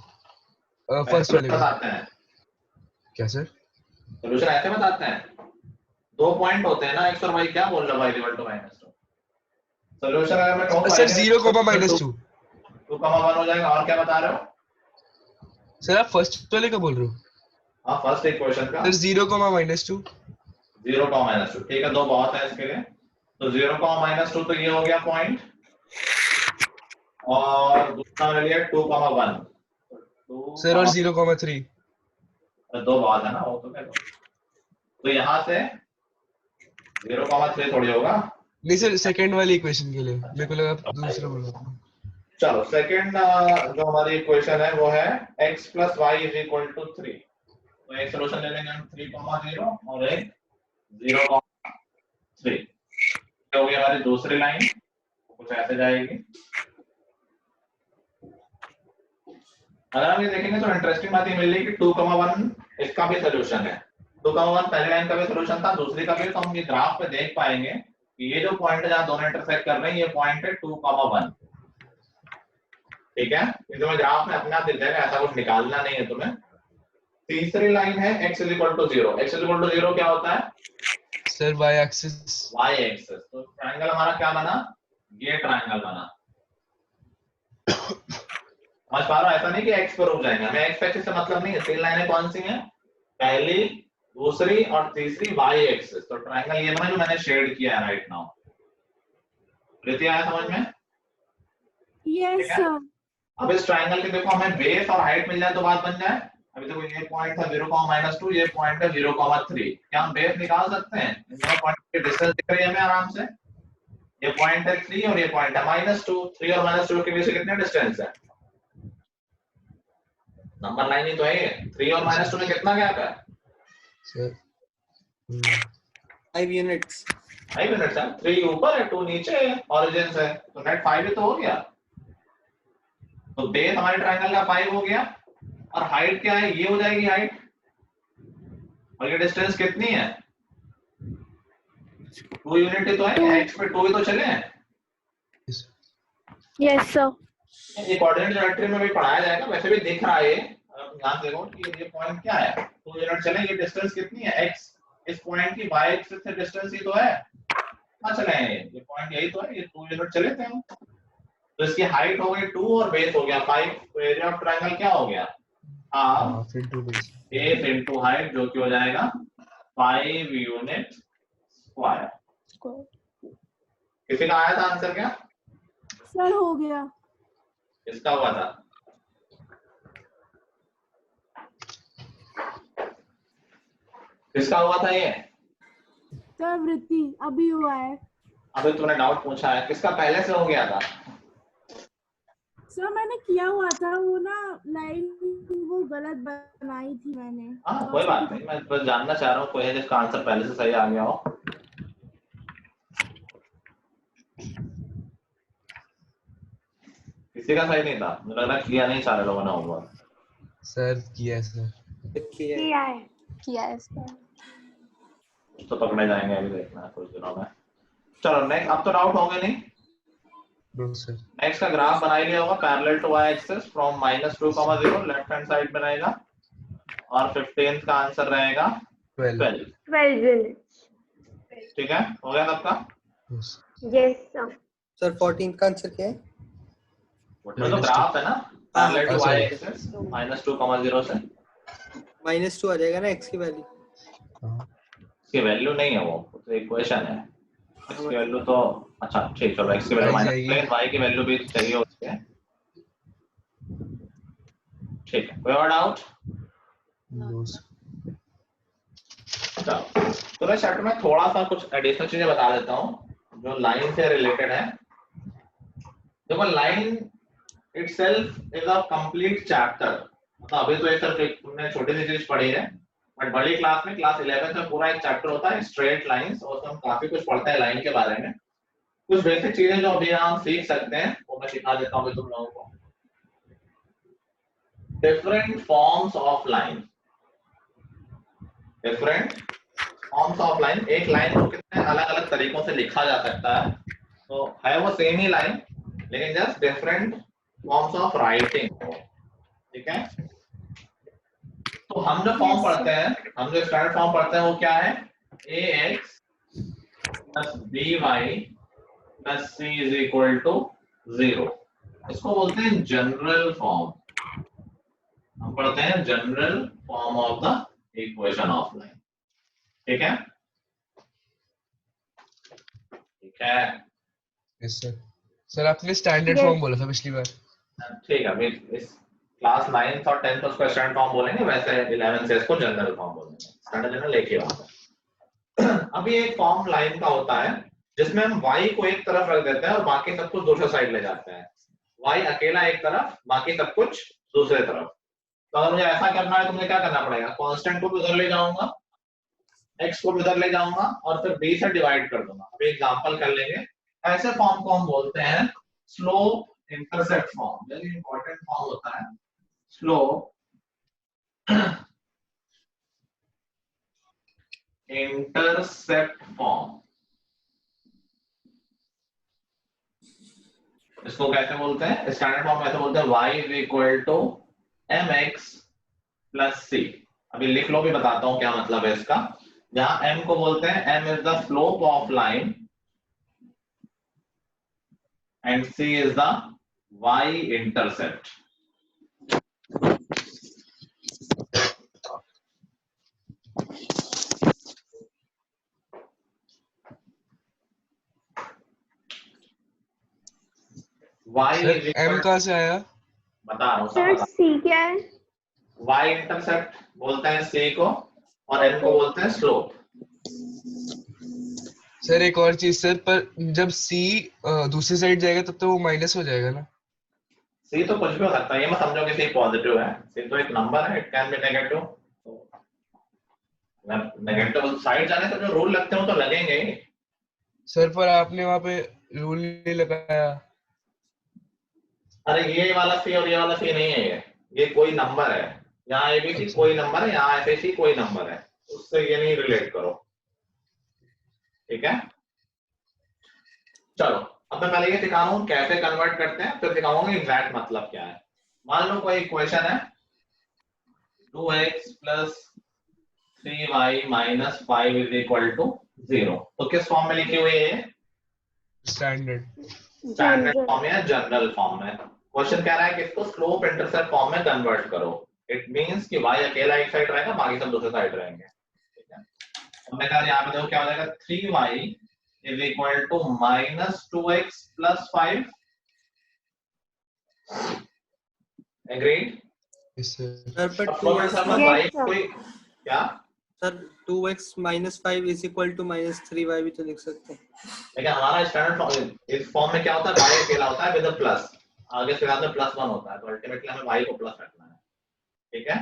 फर्स्ट वाले बताते हैं क्या सर? सॉल्यूशन ऐसे बताते हैं, 2 पॉइंट होते हैं ना x और y, क्या बोल रहा है y = -2। सॉल्यूशन अगर मैं कहूं सर 0, -2 2, 1 हो जाएगा। और क्या बता रहे हो सर? आप फर्स्ट वाले का बोल रहे हो? हाँ, फर्स्ट इक्वेशन का सर 0, -2 0, -2। ठीक है, 2 बहुत है इसके लिए, तो 0, -2 तो ये हो गया पॉइंट, और दूसरा ले लिया 2, 1। सर और 0,3 2 बहुत है ना, वो तो क्या, तो यहाँ से 0,3 थोड़ी होगा। नहीं सर, सेकंड वाली इक्वेशन के लिए मेरे को लगा आप दूसरा बोल रहे हो। चलो, सेकंड जो हमारी इक्वेशन है वो है x + y = 3। तो एक सॉल्यूशन ले लेंगे हम 3, 0 और एक 0,3। ये हो गई हमारी दूसरी लाइन, कुछ ऐसे जाएगी। अगर हम ये देखेंगे तो इंटरेस्टिंग बात ये मिल रही है कि 2, 1 इसका भी सॉल्यूशन है। 2, 1 पहली लाइन का भी सॉल्यूशन था, दूसरी का भी। तो हम ये ग्राफ पे देख पाएंगे कि ये जो पॉइंट है जहां दोनों इंटरसेक्ट कर रहे हैं, ये पॉइंट है 2, 1। ठीक है, ये तुम्हें ग्राफ में अपने आप दिख जाएगा, ऐसा कुछ निकालना नहीं है तुम्हें। तीसरी लाइन है x = 0। x = 0 क्या होता है? Sir y axis. y axis. तो ट्रायंगल हमारा क्या बना? ये ट्रायंगल बना। समझ पा रहा हूँ? ऐसा नहीं कि एक्स पर रुक जाएंगे, हमें एक्स एक्सिस से मतलब नहीं है। 3 लाइनें कौन सी हैं? पहली, दूसरी और तीसरी वाई एक्सिस। तो ट्रायंगल ये ना जो मैंने शेड किया है राइट नाउ। प्रीति आया समझ में? यस ठीक है? सर। अब इस ट्रायंगल के देखो हमें बेस और हाइट मिल जाए तो बात बन जाए। अभी देखो ये पॉइंट था 0,-2, ये पॉइंट है 0,3। क्या हम बेस निकाल सकते हैं? इन दोनों पॉइंट की डिस्टेंस दिख रही है हमें आराम से। ये पॉइंट है 3 और ये पॉइंट है -2। 3 और -2 के बीच कितने डिस्टेंस है? नंबर लाइन ही तो है ये। 3 और -2 में कितना गैप है? Sir 5 units. 5 यूनिट्स है। 3 ऊपर है, 2 नीचे है, ओरिजिन से, तो नेट 5 ही तो हो गया। तो बेस हमारे ट्रायंगल का 5 हो गया और हाइट क्या है? ये हो जाएगी हाइट। और ये डिस्टेंस कितनी है? 2 यूनिट ही तो है, एक्स पे 2 ही तो चले हैं। Yes sir. ये कोऑर्डिनेट ज्योमेट्री में भी पढ़ाया जाएगा, वैसे भी दिख रहा है ये। आप ध्यान देखो कि ये पॉइंट क्या है, 2 यूनिट चले, ये डिस्टेंस कितनी है? x। इस पॉइंट की y एक्सिस से डिस्टेंस ही तो है, कहां चले हैं ये पॉइंट? यही तो है, ये 2 यूनिट चले थे हम। तो इसकी हाइट हो गई 2 और बेस हो गया 5। तो एरिया ऑफ ट्रायंगल क्या हो गया? हाफ बेस इनटू हाइट, जो कि हो जाएगा 5 यूनिट स्क्वायर। किसी का आया था आंसर क्या? सर हो गया। इसका हुआ था? किसका हुआ था ये? सर वृत्ति अभी हुआ है। अभी तूने डाउट पूछा है, किसका पहले से हो गया था? सर मैंने किया हुआ था वो ना, लाइन वो गलत बनाई थी मैंने। हाँ कोई बात नहीं, मैं बस जानना चाह रहा हूँ कोई है जिसका आंसर पहले से सही आ गया हो। किसी का सही नहीं था, मुझे लग रहा है किया नहीं सारे लोगों ने होगा। सर किया है सर। किया है। किया है सर। तो पकड़े जाएंगे अभी, देखना कुछ दिनों में। चलो नेक्स्ट, अब तो डाउट होंगे नहीं। No sir. नेक्स्ट का ग्राफ बना ही लिया होगा, parallel to y axis from -2,0 left hand side में रहेगा और 15th का आंसर रहेगा 12 यूनिट्स। ठीक है, हो गया सबका? Yes sir. सर 14 का आंसर क्या है? वो तो ग्राफ है ना, पैरेलल टू y एक्सिस -2,0 से। -2 आ जाएगा ना x की वैल्यू। इसकी वैल्यू नहीं है, वो तो इक्वेशन है। इसकी वैल्यू तो अच्छा ठीक, चलो x की वैल्यू माइनस y की वैल्यू भी चाहिए उसके। ठीक है, कोई और डाउट? No sir. तो मैं चैप्टर में थोड़ा सा कुछ एडिशनल चीजें बता देता हूँ जो लाइन से रिलेटेड है। देखो line itself is a complete chapter. मतलब अभी तो ये सिर्फ तुमने छोटी सी चीज पढ़ी है, बट बड़ी क्लास में, क्लास 11 में पूरा एक चैप्टर होता है स्ट्रेट लाइंस, और उसमें हम काफी कुछ पढ़ते हैं लाइन के बारे में। कुछ बेसिक चीजें जो अभी हम सीख सकते हैं वो मैं सिखा देता हूँ तुम लोगों को। Different forms of line, different forms of line. एक लाइन को कितने अलग अलग तरीकों से लिखा जा सकता है, तो है वो सेम ही लाइन लेकिन just different forms of writing. ठीक है, तो हम जो फॉर्म पढ़ते हैं, हम जो स्टैंडर्ड फॉर्म पढ़ते हैं वो क्या है? ax plus by plus c is equal to 0। इसको बोलते हैं जनरल फॉर्म। हम पढ़ते हैं general form of the equation of line. ठीक है, ठीक है। Yes sir. सर आपने स्टैंडर्ड फॉर्म बोला था पिछली बार। ठीक है, अभी इस क्लास 9th और 10th उसको स्टैंडर्ड फॉर्म बोलेंगे, वैसे 11th से इसको जनरल फॉर्म बोलेंगे। स्टैंडर्ड जनरल एक ही बात है। अभी एक फॉर्म लाइन का होता है जिसमें हम y को एक तरफ रख देते हैं और बाकी सब कुछ दूसरे साइड ले जाते हैं। y अकेला एक तरफ, बाकी सब कुछ दूसरे तरफ। तो अगर मुझे ऐसा करना है तो मुझे क्या करना पड़ेगा? कांस्टेंट को भी उधर ले जाऊंगा, x को भी उधर ले जाऊंगा और फिर b से डिवाइड कर दूंगा। अभी एग्जांपल कर लेंगे। ऐसे फॉर्म को हम बोलते हैं slope intercept form. Very important form होता है स्लोप इंटरसेप्ट फॉर्म। इसको कैसे बोलते हैं? स्टैंडर्ड फॉर्म कैसे बोलते हैं? y is equal to mx plus c। अभी लिख लो, भी बताता हूं क्या मतलब है इसका। जहां m को बोलते हैं, m is the slope of line and c is the y intercept। y sir is equal m कहाँ से आया? बता रहा हूँ सब सर बता सी क्या है? y इंटरसेप्ट बोलते हैं c को और n को बोलते हैं स्लोप। सर एक और चीज सर, पर जब c दूसरी साइड जाएगा तब तो वो माइनस हो जाएगा ना? c तो कुछ भी हो सकता है, ये मत समझो कि c पॉजिटिव है, c तो एक नंबर है, it can be negative. Negative side जाने से जो रूल लगते हो तो लगेंगे ही। सर पर आपने वहाँ पे रूल नहीं लगाया। अरे ये वाला सी और ये वाला सी नहीं है, ये कोई नंबर है, यहाँ एबीसी अच्छा। कोई नंबर है, यहाँ एफएसी कोई नंबर है, उससे ये नहीं रिलेट करो, ठीक है। चलो अब मैं पहले ये सिखा रहा हूँ कैसे कन्वर्ट करते हैं, फिर सिखाऊंगा एग्जैक्ट मतलब क्या है। मान लो कोई इक्वेशन है 2x plus 3y minus 5 is equal to 0, तो किस फॉर्म में लिखी हुई है ये? स्टैंडर्ड स्टैंडर्ड फॉर्म या जनरल फॉर्म में। क्वेश्चन कह रहा है कि इसको स्लोप इंटरसेप्ट फॉर्म में कन्वर्ट करो। इट मींस कि y अकेला एक साइड रहेगा, बाकी सब दूसरे साइड रहेंगे, ठीक है। अब मैं कह रहा यहाँ पे देखो क्या हो जाएगा, 3y is equal to minus 2x plus 5। Agreed? Sir पर अब स्लोप 2x इंटरसेप्ट y कोई क्या? Sir 2x minus 5 is equal to minus 3y भी तो लिख सकते हैं। लेकिन हमारा स्टैंडर्ड फॉर्म, इस फॉर्म में क्या होता है, y अकेला होता है विद अ प्लस, आगे से बाद में +1 होता है, तो अल्टीमेटली हमें y को प्लस रखना है, ठीक है।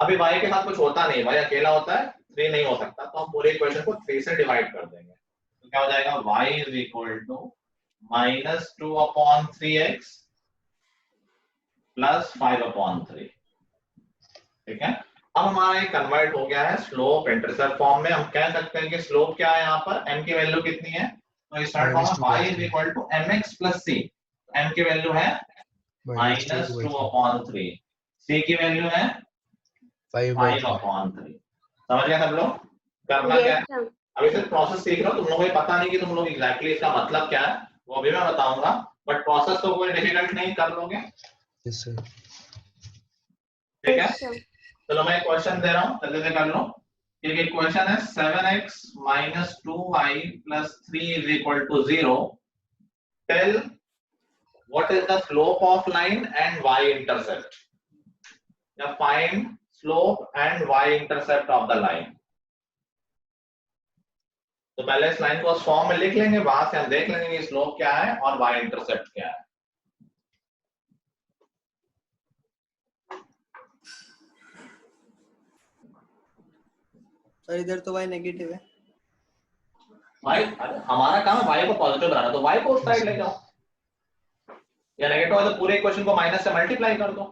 अभी y के साथ कुछ होता नहीं, y अकेला होता है, 3 नहीं हो सकता, तो हम पूरे इक्वेशन को 3 से डिवाइड कर देंगे, तो क्या हो जाएगा, y is equal to minus 2 upon 3x plus 5 upon 3, ठीक है। अब हमारा ये कन्वर्ट हो गया है स्लोप इंटरसेप्ट फॉर्म में। हम कह सकते हैं कि स्लोप क्या है, यहाँ पर m की वैल्यू कितनी है, तो start form y is equal to mx plus c, m की वैल्यू है minus 2 upon 3, c की वैल्यू है 5 upon 3। समझ गए सब लोग? करना क्या है, अभी सिर्फ प्रोसेस सीख रहे हो, तुम लोगों को पता नहीं कि तुम लोग एग्जैक्टली इसका मतलब क्या है, वो भी मैं बताऊंगा, बट प्रोसेस तो कोई डिफिकल्ट नहीं, कर लोगे, यस सर। ठीक है। चलो मैं क्वेश्चन दे रहा हूँ, जल्दी से कर लो। एक इक्वेशन है 7x minus 2y plus 3 is equal to 0. Tell what is the slope of line and y intercept. या find slope and y intercept of the line. तो पहले इस लाइन को उस फॉर्म में लिख लेंगे, वहां से हम देख लेंगे कि स्लोप क्या है और y इंटरसेप्ट क्या है। सर इधर तो y नेगेटिव है। y हमारा काम है y को पॉजिटिव बनाना, तो y को उस साइड ले जाओ, या नेगेटिव है तो पूरे इक्वेशन को माइनस से मल्टीप्लाई कर दो।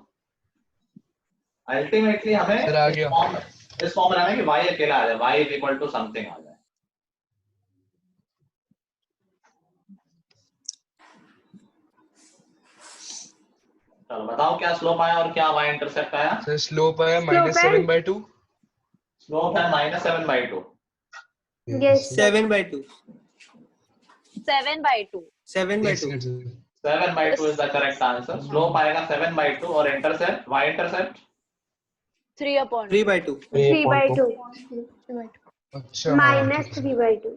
अल्टीमेटली हमें इस फॉर्म में लाना है कि y अकेला आ जाए, y is equal to something आ जाए। चलो बताओ क्या स्लोप आया और क्या y इंटरसेप्ट आया। सर स्लोप आया -7/2। स्लोप है -7/2। Yes. 7/2 7/2 7/2 7/2 is the correct answer. Slope आएगा 7/2 और इंटरसेप्ट y इंटरसेप्ट 3/2 3/2 अच्छा minus 3/2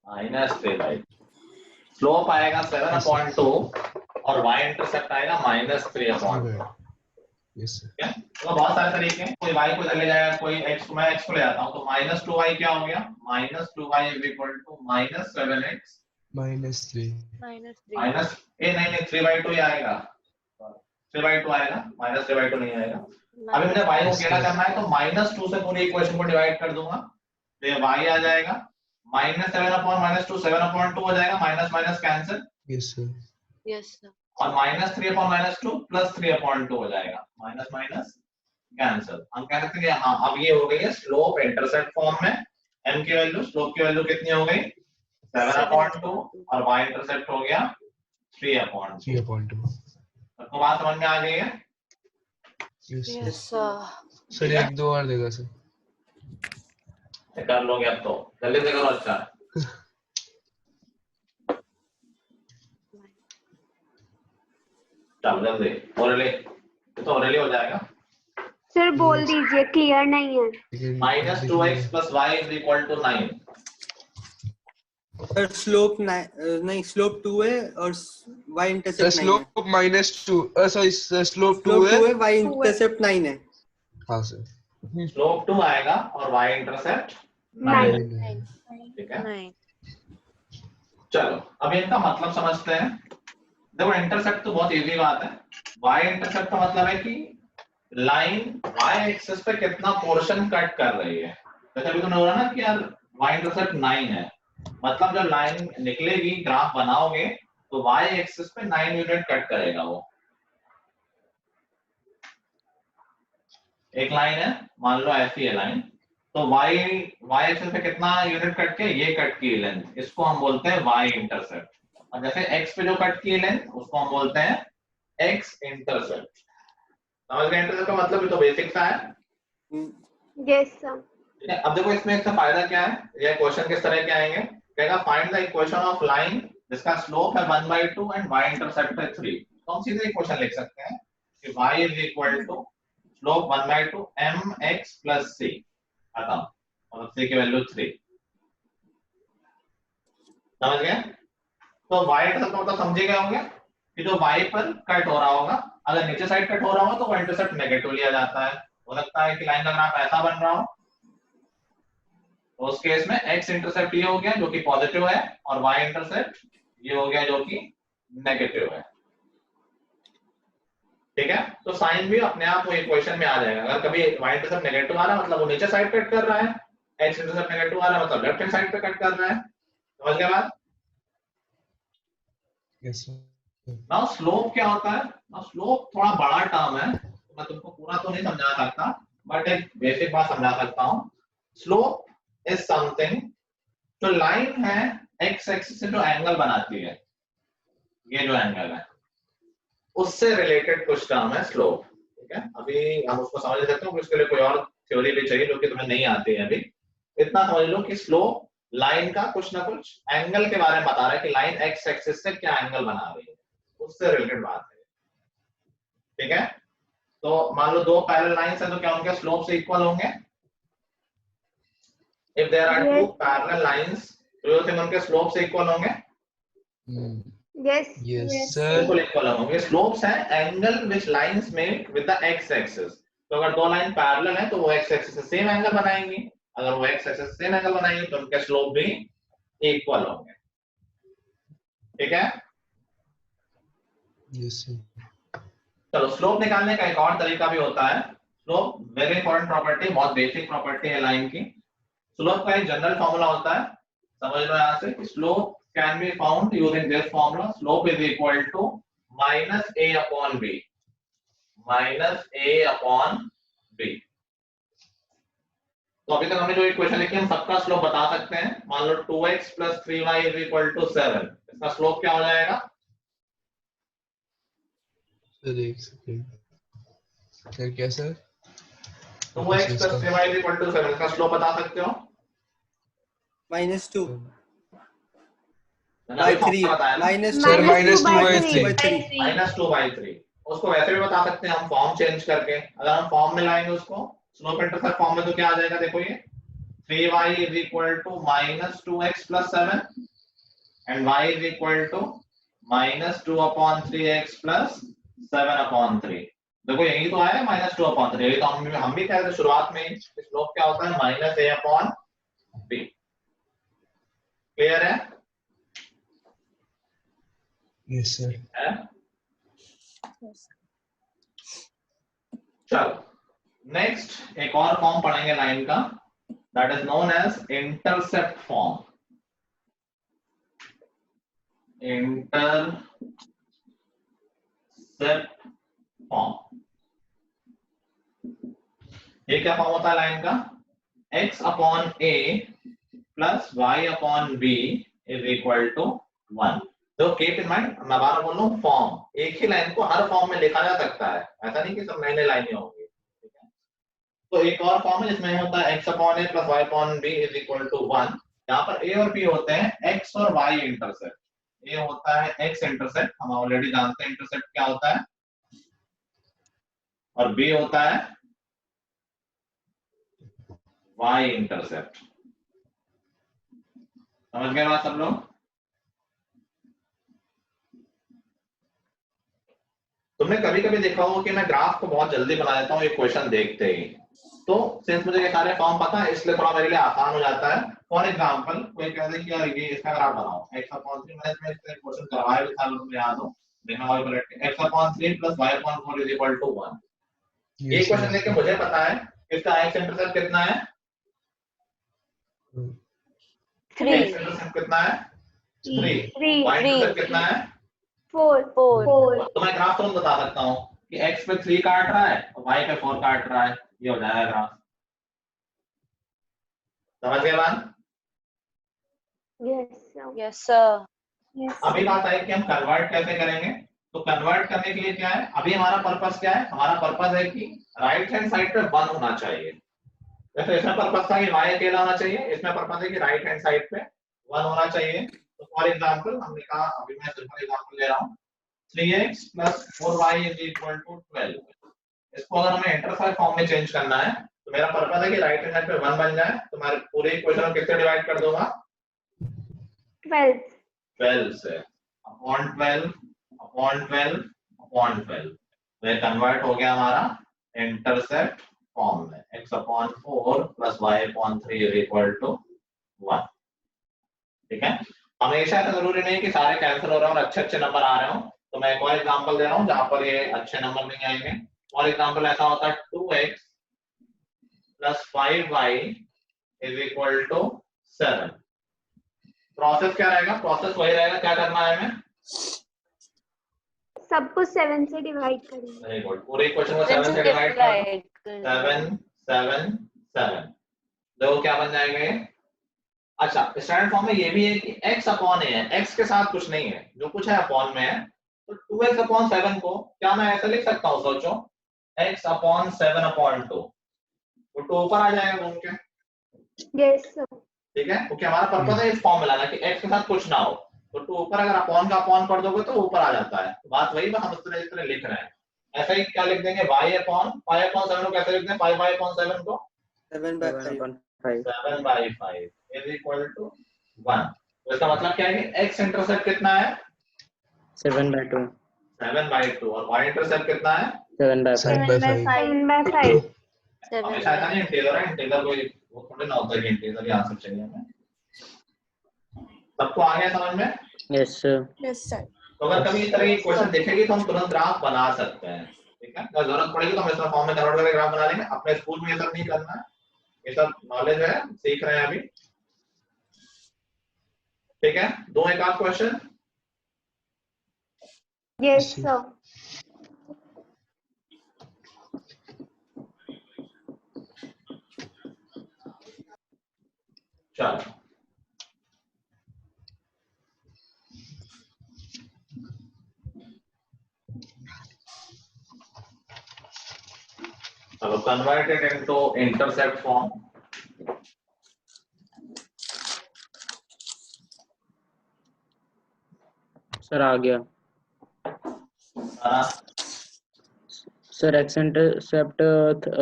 -3/2। स्लोप आएगा 7/2 और y इंटरसेप्ट आएगा -3/2। Yes sir. ठीक है, तो बहुत सारे तरीके हैं, कोई y को इधर ले जाएगा, कोई x को, मैं x को ले जाता हूं, तो -2y क्या हो गया, -2y is equal to -7x -3 minus ए नहीं 3/2 ही आएगा, 3/2 आएगा, -3/2 नहीं आएगा। अभी मुझे y को अकेला करना है, तो -2 से पूरी इक्वेशन को डिवाइड कर दूंगा, तो ये y आ जाएगा -7/-2 7/2 हो जाएगा, minus minus cancel, yes sir. Yes sir और -3/-2 +3/2 हो जाएगा, माइनस माइनस कैंसिल। हम कह सकते हैं कि हाँ अब ये हो गई है स्लोप इंटरसेप्ट फॉर्म में। m की वैल्यू, स्लोप की वैल्यू कितनी हो गई 7/2 और y इंटरसेप्ट हो गया 3/2। 3/2 आपको बात समझ में आ गई है? Yes sir sir. एक दो और देगा सर। कर लोगे अब तो, जल्दी से करो। अच्छा चलो जल्दी, ओरली तो ओरली हो जाएगा। सर बोल दीजिए, क्लियर नहीं है। -2x + y = 9। सर स्लोप नहीं स्लोप 2 है और y सर इंटरसेप्ट 9 है। स्लोप -2 सॉरी स्लोप 2 स्लोप 2 है। है, y इंटरसेप्ट 9 है। हाँ सर। स्लोप 2 आएगा और y इंटरसेप्ट 9 है। ठीक है, चलो अब इनका मतलब समझते हैं। देखो इंटरसेप्ट तो बहुत इजी बात है। y इंटरसेप्ट का मतलब है कि लाइन y एक्सिस पे कितना पोर्शन कट कर रही है। जैसे अभी तुमने बोला ना कि यार y इंटरसेप्ट 9 है, मतलब जब लाइन निकलेगी, ग्राफ बनाओगे तो y एक्सिस पे 9 यूनिट कट करेगा वो। एक लाइन है, मान लो ऐसी है लाइन, तो y एक्सिस पे कितना यूनिट कट के, ये कट की लेंथ, इसको हम बोलते हैं y इंटरसेप्ट। और जैसे x पे जो कट की लेंथ उसको हम बोलते हैं x इंटरसेप्ट। समझ गए इंटरसेप्ट का मतलब? तो बेसिक सा है। Yes sir. ठीक है, अब देखो इसमें इसका फायदा क्या है, ये क्वेश्चन किस तरह के आएंगे। कहेगा find the equation of line जिसका स्लोप है 1/2 एंड y इंटरसेप्ट है 3। तो हम सीधे इक्वेशन लिख सकते हैं कि y is equal to slope 1/2 mx plus c, खत्म, और c की वैल्यू 3। समझ गए? तो y इंटरसेप्ट का मतलब समझे गए होंगे कि जो y पर कट हो रहा होगा, अगर नीचे साइड कट हो रहा हो तो y इंटरसेप्ट नेगेटिव लिया जाता है। हो सकता है कि लाइन का ग्राफ ऐसा बन रहा हो, तो उस केस में x इंटरसेप्ट ये हो गया जो कि पॉजिटिव है, और y इंटरसेप्ट ये हो गया जो कि नेगेटिव है। ठीक है, तो साइन भी अपने आप वो इक्वेशन में आ जाएगा। अगर कभी y इंटरसेप्ट नेगेटिव आ रहा है मतलब वो नीचे साइड कट कर रहा है, x इंटरसेप्ट नेगेटिव आ रहा है मतलब लेफ्ट हैंड साइड पे कट कर रहा है। समझ गए बात? Yes sir. नाउ स्लोप क्या होता है? नाउ स्लोप थोड़ा बड़ा टर्म है, तो मैं तुमको पूरा तो नहीं समझा सकता, बट एक बेसिक बात समझा सकता हूं। स्लोप इज समथिंग, जो लाइन है x एक्सिस से जो एंगल बनाती है, ये जो एंगल है उससे रिलेटेड कुछ टर्म है स्लोप। ठीक है, अभी हम उसको समझ सकते हैं, उसके लिए कोई और थ्योरी भी चाहिए जो कि तुम्हें नहीं आती है अभी। इतना समझ लो कि स्लोप लाइन का कुछ ना कुछ एंगल के बारे में बता रहा है कि लाइन x एक्सिस से क्या एंगल बना रही है, उससे रिलेटेड बात है। ठीक है, तो मान लो दो पैरेलल लाइंस हैं तो क्या उनके स्लोप से इक्वल होंगे? If there are two parallel lines तो you think उनके स्लोप से इक्वल होंगे? Yes yes sir. बिल्कुल इक्वल होंगे। स्लोप्स हैं angle which lines make with the x axis. तो अगर दो लाइन पैरेलल हैं तो वो x एक्सिस से सेम एंगल बनाएंगी, अगर वो x एक्सिस से सेम एंगल बनाएंगी तो उनके स्लोप भी इक्वल होंगे। ठीक है, यस सर। चलो स्लोप निकालने का एक और तरीका भी होता है। स्लोप वेरी इंपॉर्टेंट प्रॉपर्टी, बहुत बेसिक प्रॉपर्टी है लाइन की। स्लोप का एक जनरल फॉर्मूला होता है, समझ लो यहां से कि slope can be found using this formula, slope is equal to minus a upon b, minus a upon b। तो अभी तक हमने जो इक्वेशन लिखी हम सबका स्लोप बता सकते हैं। मान लो 2x plus 3y is equal to 7, इसका स्लोप क्या हो जाएगा? सर एक सेकंड सर, क्या sir? 2x plus 3y is equal to 7, इसका स्लोप बता सकते हो? -2 मैंने by अभी 3 बताया ना, सर -2/3 माइनस 2/3। उसको वैसे भी बता सकते हैं हम फॉर्म चेंज करके। अगर हम फॉर्म में लाएंगे उसको स्लोप इंटरसेप्ट फॉर्म में तो क्या आ जाएगा? देखो ये 3y is equal to minus 2x plus 7 and y is equal to minus 2 upon 3x plus 7 upon 3। देखो यही तो आया माइनस 2 अपॉन 3, यही तो हम भी कह रहे थे शुरुआत में। स्लोप क्या होता है? Minus a upon b। Clear है? Yes sir. चलो नेक्स्ट एक और फॉर्म पढ़ेंगे लाइन का, that is known as intercept form. Intercept form, ये क्या फॉर्म होता है लाइन का? x upon a plus y upon b is equal to 1। तो कीप इन माइंड, मैं बार बोल रहा हूँ फॉर्म, एक ही लाइन को हर फॉर्म में लिखा जा सकता है, ऐसा नहीं कि सब नई नई लाइनें होंगी। ठीक है, तो एक और फॉर्म है जिसमें होता है x upon a plus y upon b is equal to 1। यहाँ पर a और b होते हैं x और y इंटरसेप्ट। a होता है x इंटरसेप्ट, हम ऑलरेडी जानते हैं इंटरसेप्ट क्या होता है, और b होता है y इंटरसेप्ट। समझ गए बात सब लोग? तुमने कभी कभी देखा होगा कि मैं ग्राफ को बहुत जल्दी बना देता हूँ एक क्वेश्चन देखते ही, तो सिंस मुझे ये सारे फॉर्म पता है इसलिए थोड़ा मेरे लिए आसान हो जाता है। फॉर एग्जांपल कोई कह दे कि यार ये इसका ग्राफ बनाओ x/3, मैंने इसमें क्वेश्चन करवाया भी था, तुमने याद हो, देखना वही पलट के x/3 + y/4 = 1। ये Yes, क्वेश्चन sir. देख के मुझे पता है इसका x इंटरसेप्ट कितना है, x इंटरसेप्ट कितना है 3, y इंटरसेप्ट कितना है 4 तो मैं ग्राफ तुरंत बता सकता हूँ कि x पे 3 काट रहा है और y पे 4 काट रहा है, ये हो जाएगा ग्राफ। समझ गए बात? Yes sir. अभी बात आई कि हम कन्वर्ट कैसे करेंगे। तो कन्वर्ट करने के लिए क्या है, अभी हमारा पर्पस क्या है, हमारा पर्पस है कि राइट हैंड साइड पे 1 होना चाहिए। जैसे इसमें पर्पस था कि y अकेला होना चाहिए, इसमें पर्पस है कि राइट हैंड साइड पे 1 होना चाहिए। तो फॉर एग्जांपल हमने कहा, अभी मैं सिंपल एग्जांपल ले रहा हूं, 3x + 4y = 12। इसको अगर हमें इंटरसेप्ट फॉर्म में चेंज करना है तो मेरा पर्पस है कि राइट हैंड साइड पे 1 बन जाए, तो मैं पूरे इक्वेशन को किससे डिवाइड कर दूंगा 12 से, अपॉन 12 अपॉन 12 अपॉन 12। तो ये कन्वर्ट हो गया हमारा इंटरसेप्ट फॉर्म में, x/4 + y/3 = 1। ठीक है, हमेशा ऐसा जरूरी नहीं कि सारे कैंसिल हो रहे हो और अच्छे अच्छे नंबर आ रहे हो। तो मैं एक और एग्जांपल दे रहा हूं जहां पर ये अच्छे नंबर नहीं आएंगे। फॉर एग्जांपल ऐसा होता है 2x + 5y = 7। प्रोसेस क्या रहेगा, प्रोसेस वही रहेगा, क्या करना है हमें, सबको 7 से डिवाइड करेंगे। वेरी गुड, पूरे इक्वेशन को 7 से डिवाइड कर दो, 7 7 7, देखो क्या बन जाएगा ये। अच्छा, स्टैंडर्ड फॉर्म में ये भी है कि x/a है, x के साथ कुछ नहीं है, जो कुछ है अपॉन में है। तो 2x/7 को क्या मैं ऐसे लिख सकता हूँ, सोचो, x/7/2, वो 2 ऊपर आ जाएगा घूम के। Yes sir. ठीक है, क्योंकि हमारा पर्पस है इस फॉर्म में लाना कि x के साथ कुछ ना हो। तो 2 ऊपर अगर अपॉन का अपॉन कर दोगे तो ऊपर आ जाता है। बात वही, बस हम इस तरह लिख रहे हैं। ऐसा ही क्या लिख देंगे, y/5/7 को कैसे लिख दें, 5/7 को 7/5 7/5 = 1। तो इसका मतलब क्या है कि x इंटरसेप्ट कितना है 7/2 7/2 और y इंटरसेप्ट कितना है 7/5 7/5 हमेशा ऐसा नहीं, इंटीजर है, इंटीजर कोई वो थोड़ी ना होता है कि इंटीजर ही आंसर चाहिए हमें। सबको आ गया समझ में? Yes sir. Yes sir. तो अगर कभी इस तरह की क्वेश्चन देखेंगे तो हम तुरंत ग्राफ बना सकते हैं। ठीक है, अगर जरूरत पड़ेगी तो हम इसमें फॉर्म में कन्वर्ट करके ग्राफ बना लेंगे। अपने स्कूल में ये सब नहीं करना है, ये सब नॉलेज है, सीख रहे हैं अभी। ठीक है, दो एक आध क्वेश्चन। Yes sir. चलो, चलो convert it into intercept form. Sir आ गया सर। एक्स इंटरसेप्ट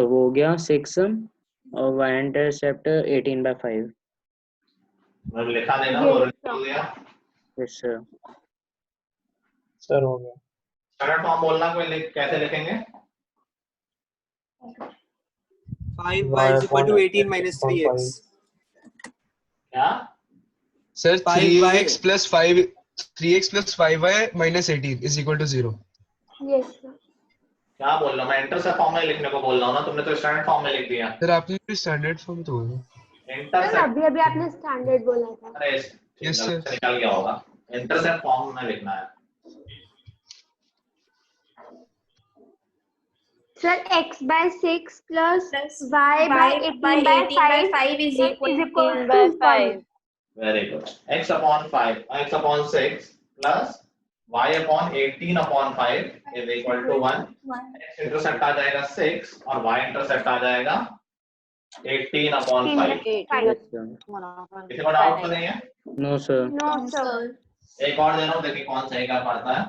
हो गया 6 और वाई इंटरसेप्ट 18/5। मैंने लिखा देना, Yes, और sir. लिख दिया। Yes sir. सर हो गया। स्टैंडर्ड फॉर्म बोलना, कोई कैसे लिखेंगे, 5y = 18 - 3x। क्या sir 5y 3x + 5y - 18 = 0। Yes sir. क्या बोल रहा हूँ मैं, इंटरसेप्ट फॉर्म में लिखने को बोल रहा हूँ ना, तुमने तो स्टैंडर्ड फॉर्म में लिख दिया। सर आपने स्टैंडर्ड फॉर्म तो बोला। सर इंटरसेप्ट, अभी अभी आपने स्टैंडर्ड बोला था। अरे Yes, sir. निकल गया होगा, इंटरसेप्ट फॉर्म में लिखना है। Sir x/6 + y/18/5 is equal to 1. Very good, x/5 x/6 + y/18/5 = 1। x intercept आ जाएगा 6 और y इंटरसेप्ट आ जाएगा 18/5। किसी को डाउट तो नहीं है? No sir. No sir. एक और दे रहा हूँ, देखिए कौन सही कर पाता है।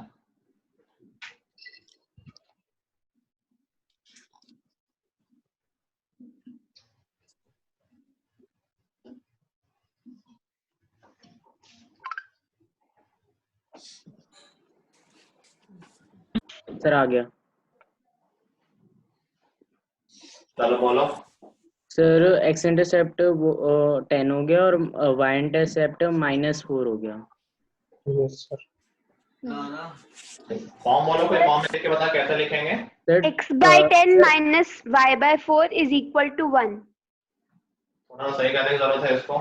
सर आ गया। चलो बोलो। सर एक्स इंटरसेप्ट 10 हो गया और वाई इंटरसेप्ट -4 हो गया। Yes sir. फॉर्म बोलो, कोई फॉर्म लिख के बता कैसे लिखेंगे। Sir x by 10 minus y by 4 is equal to 1. थोड़ा सही करने की जरूरत है इसको।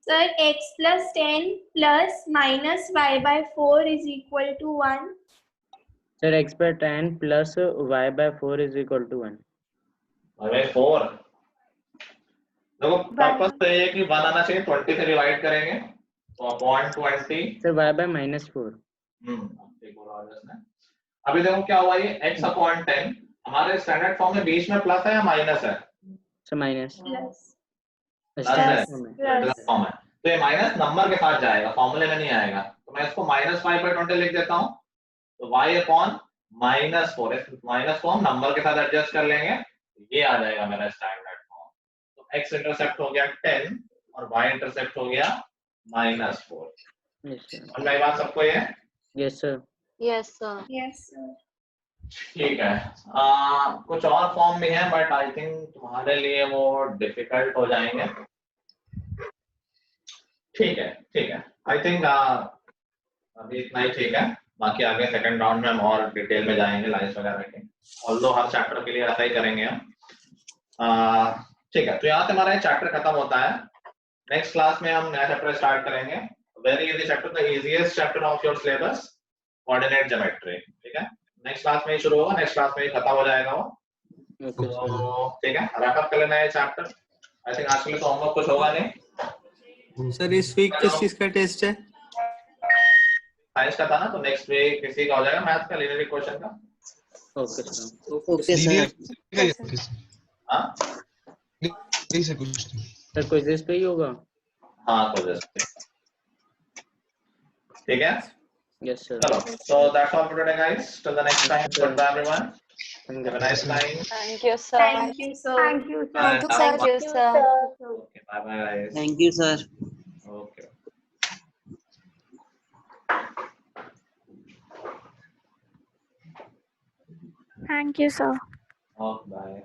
Sir, x plus 10 plus minus y by 4 is equal to 1. Sir x by 10 plus y by 4 is equal to 1। भाई 4 देखो पर्पस तो ये है कि 1 आना चाहिए, 20 से डिवाइड करेंगे तो अपॉन 20। Sir y by -4। ठीक बोला इसने। अभी देखो क्या हुआ, ये x अपॉन 10 हमारे स्टैंडर्ड फॉर्म में बीच में प्लस है या माइनस है? सर माइनस प्लस है, फॉर्म है तो ये माइनस नंबर के साथ जाएगा, फॉर्मूले में नहीं आएगा। तो मैं इसको -5/20 लिख देता हूँ, तो y अपॉन -4, माइनस को हम नंबर के साथ एडजस्ट कर लेंगे, ये आ जाएगा मेरा स्टैंडर्ड फॉर्म। तो x इंटरसेप्ट हो गया 10 और y इंटरसेप्ट हो गया -4। समझ में आई बात सबको? ये yes sir. Yes sir. Yes, sir. ठीक है। कुछ और फॉर्म भी हैं बट आई थिंक तुम्हारे लिए वो डिफिकल्ट हो जाएंगे। ठीक है आई थिंक अभी इतना ही ठीक है। बाकी आगे सेकंड राउंड में हम और डिटेल में जाएंगे लाइन्स वगैरह के, ऑल्दो हर चैप्टर के लिए ऐसा ही करेंगे हम। ठीक है, तो यहाँ से हमारा ये चैप्टर खत्म होता है। नेक्स्ट क्लास में हम नया चैप्टर स्टार्ट करेंगे, very easy chapter, the easiest chapter of your syllabus, coordinate geometry. ठीक है, नेक्स्ट क्लास में ही शुरू होगा, नेक्स्ट क्लास में ही खत्म हो जाएगा वो। ठीक है, रैप अप कर लेना है चैप्टर। आई थिंक आज के लिए तो होमवर्क कुछ होगा नहीं। सर इस वीक किस चीज का टेस्ट है? साइंस का था ना, तो नेक्स्ट वीक किसी का हो जाएगा मैथ्स का लिनियर इक्वेशन का। Okay sir. Okay sir. हाँ नहीं सर कुछ नहीं। सर क्विज़ेस पे ही होगा? हाँ क्विज़ेस पे। ठीक है, यस सर। चलो, so that's all for today guys, till the next time, goodbye everyone, have a nice time, Thank you sir। Thank you, sir. Thank you, sir. Thank you sir। okay bye bye guys, Thank you, sir. okay, Thank you, sir. okay bye।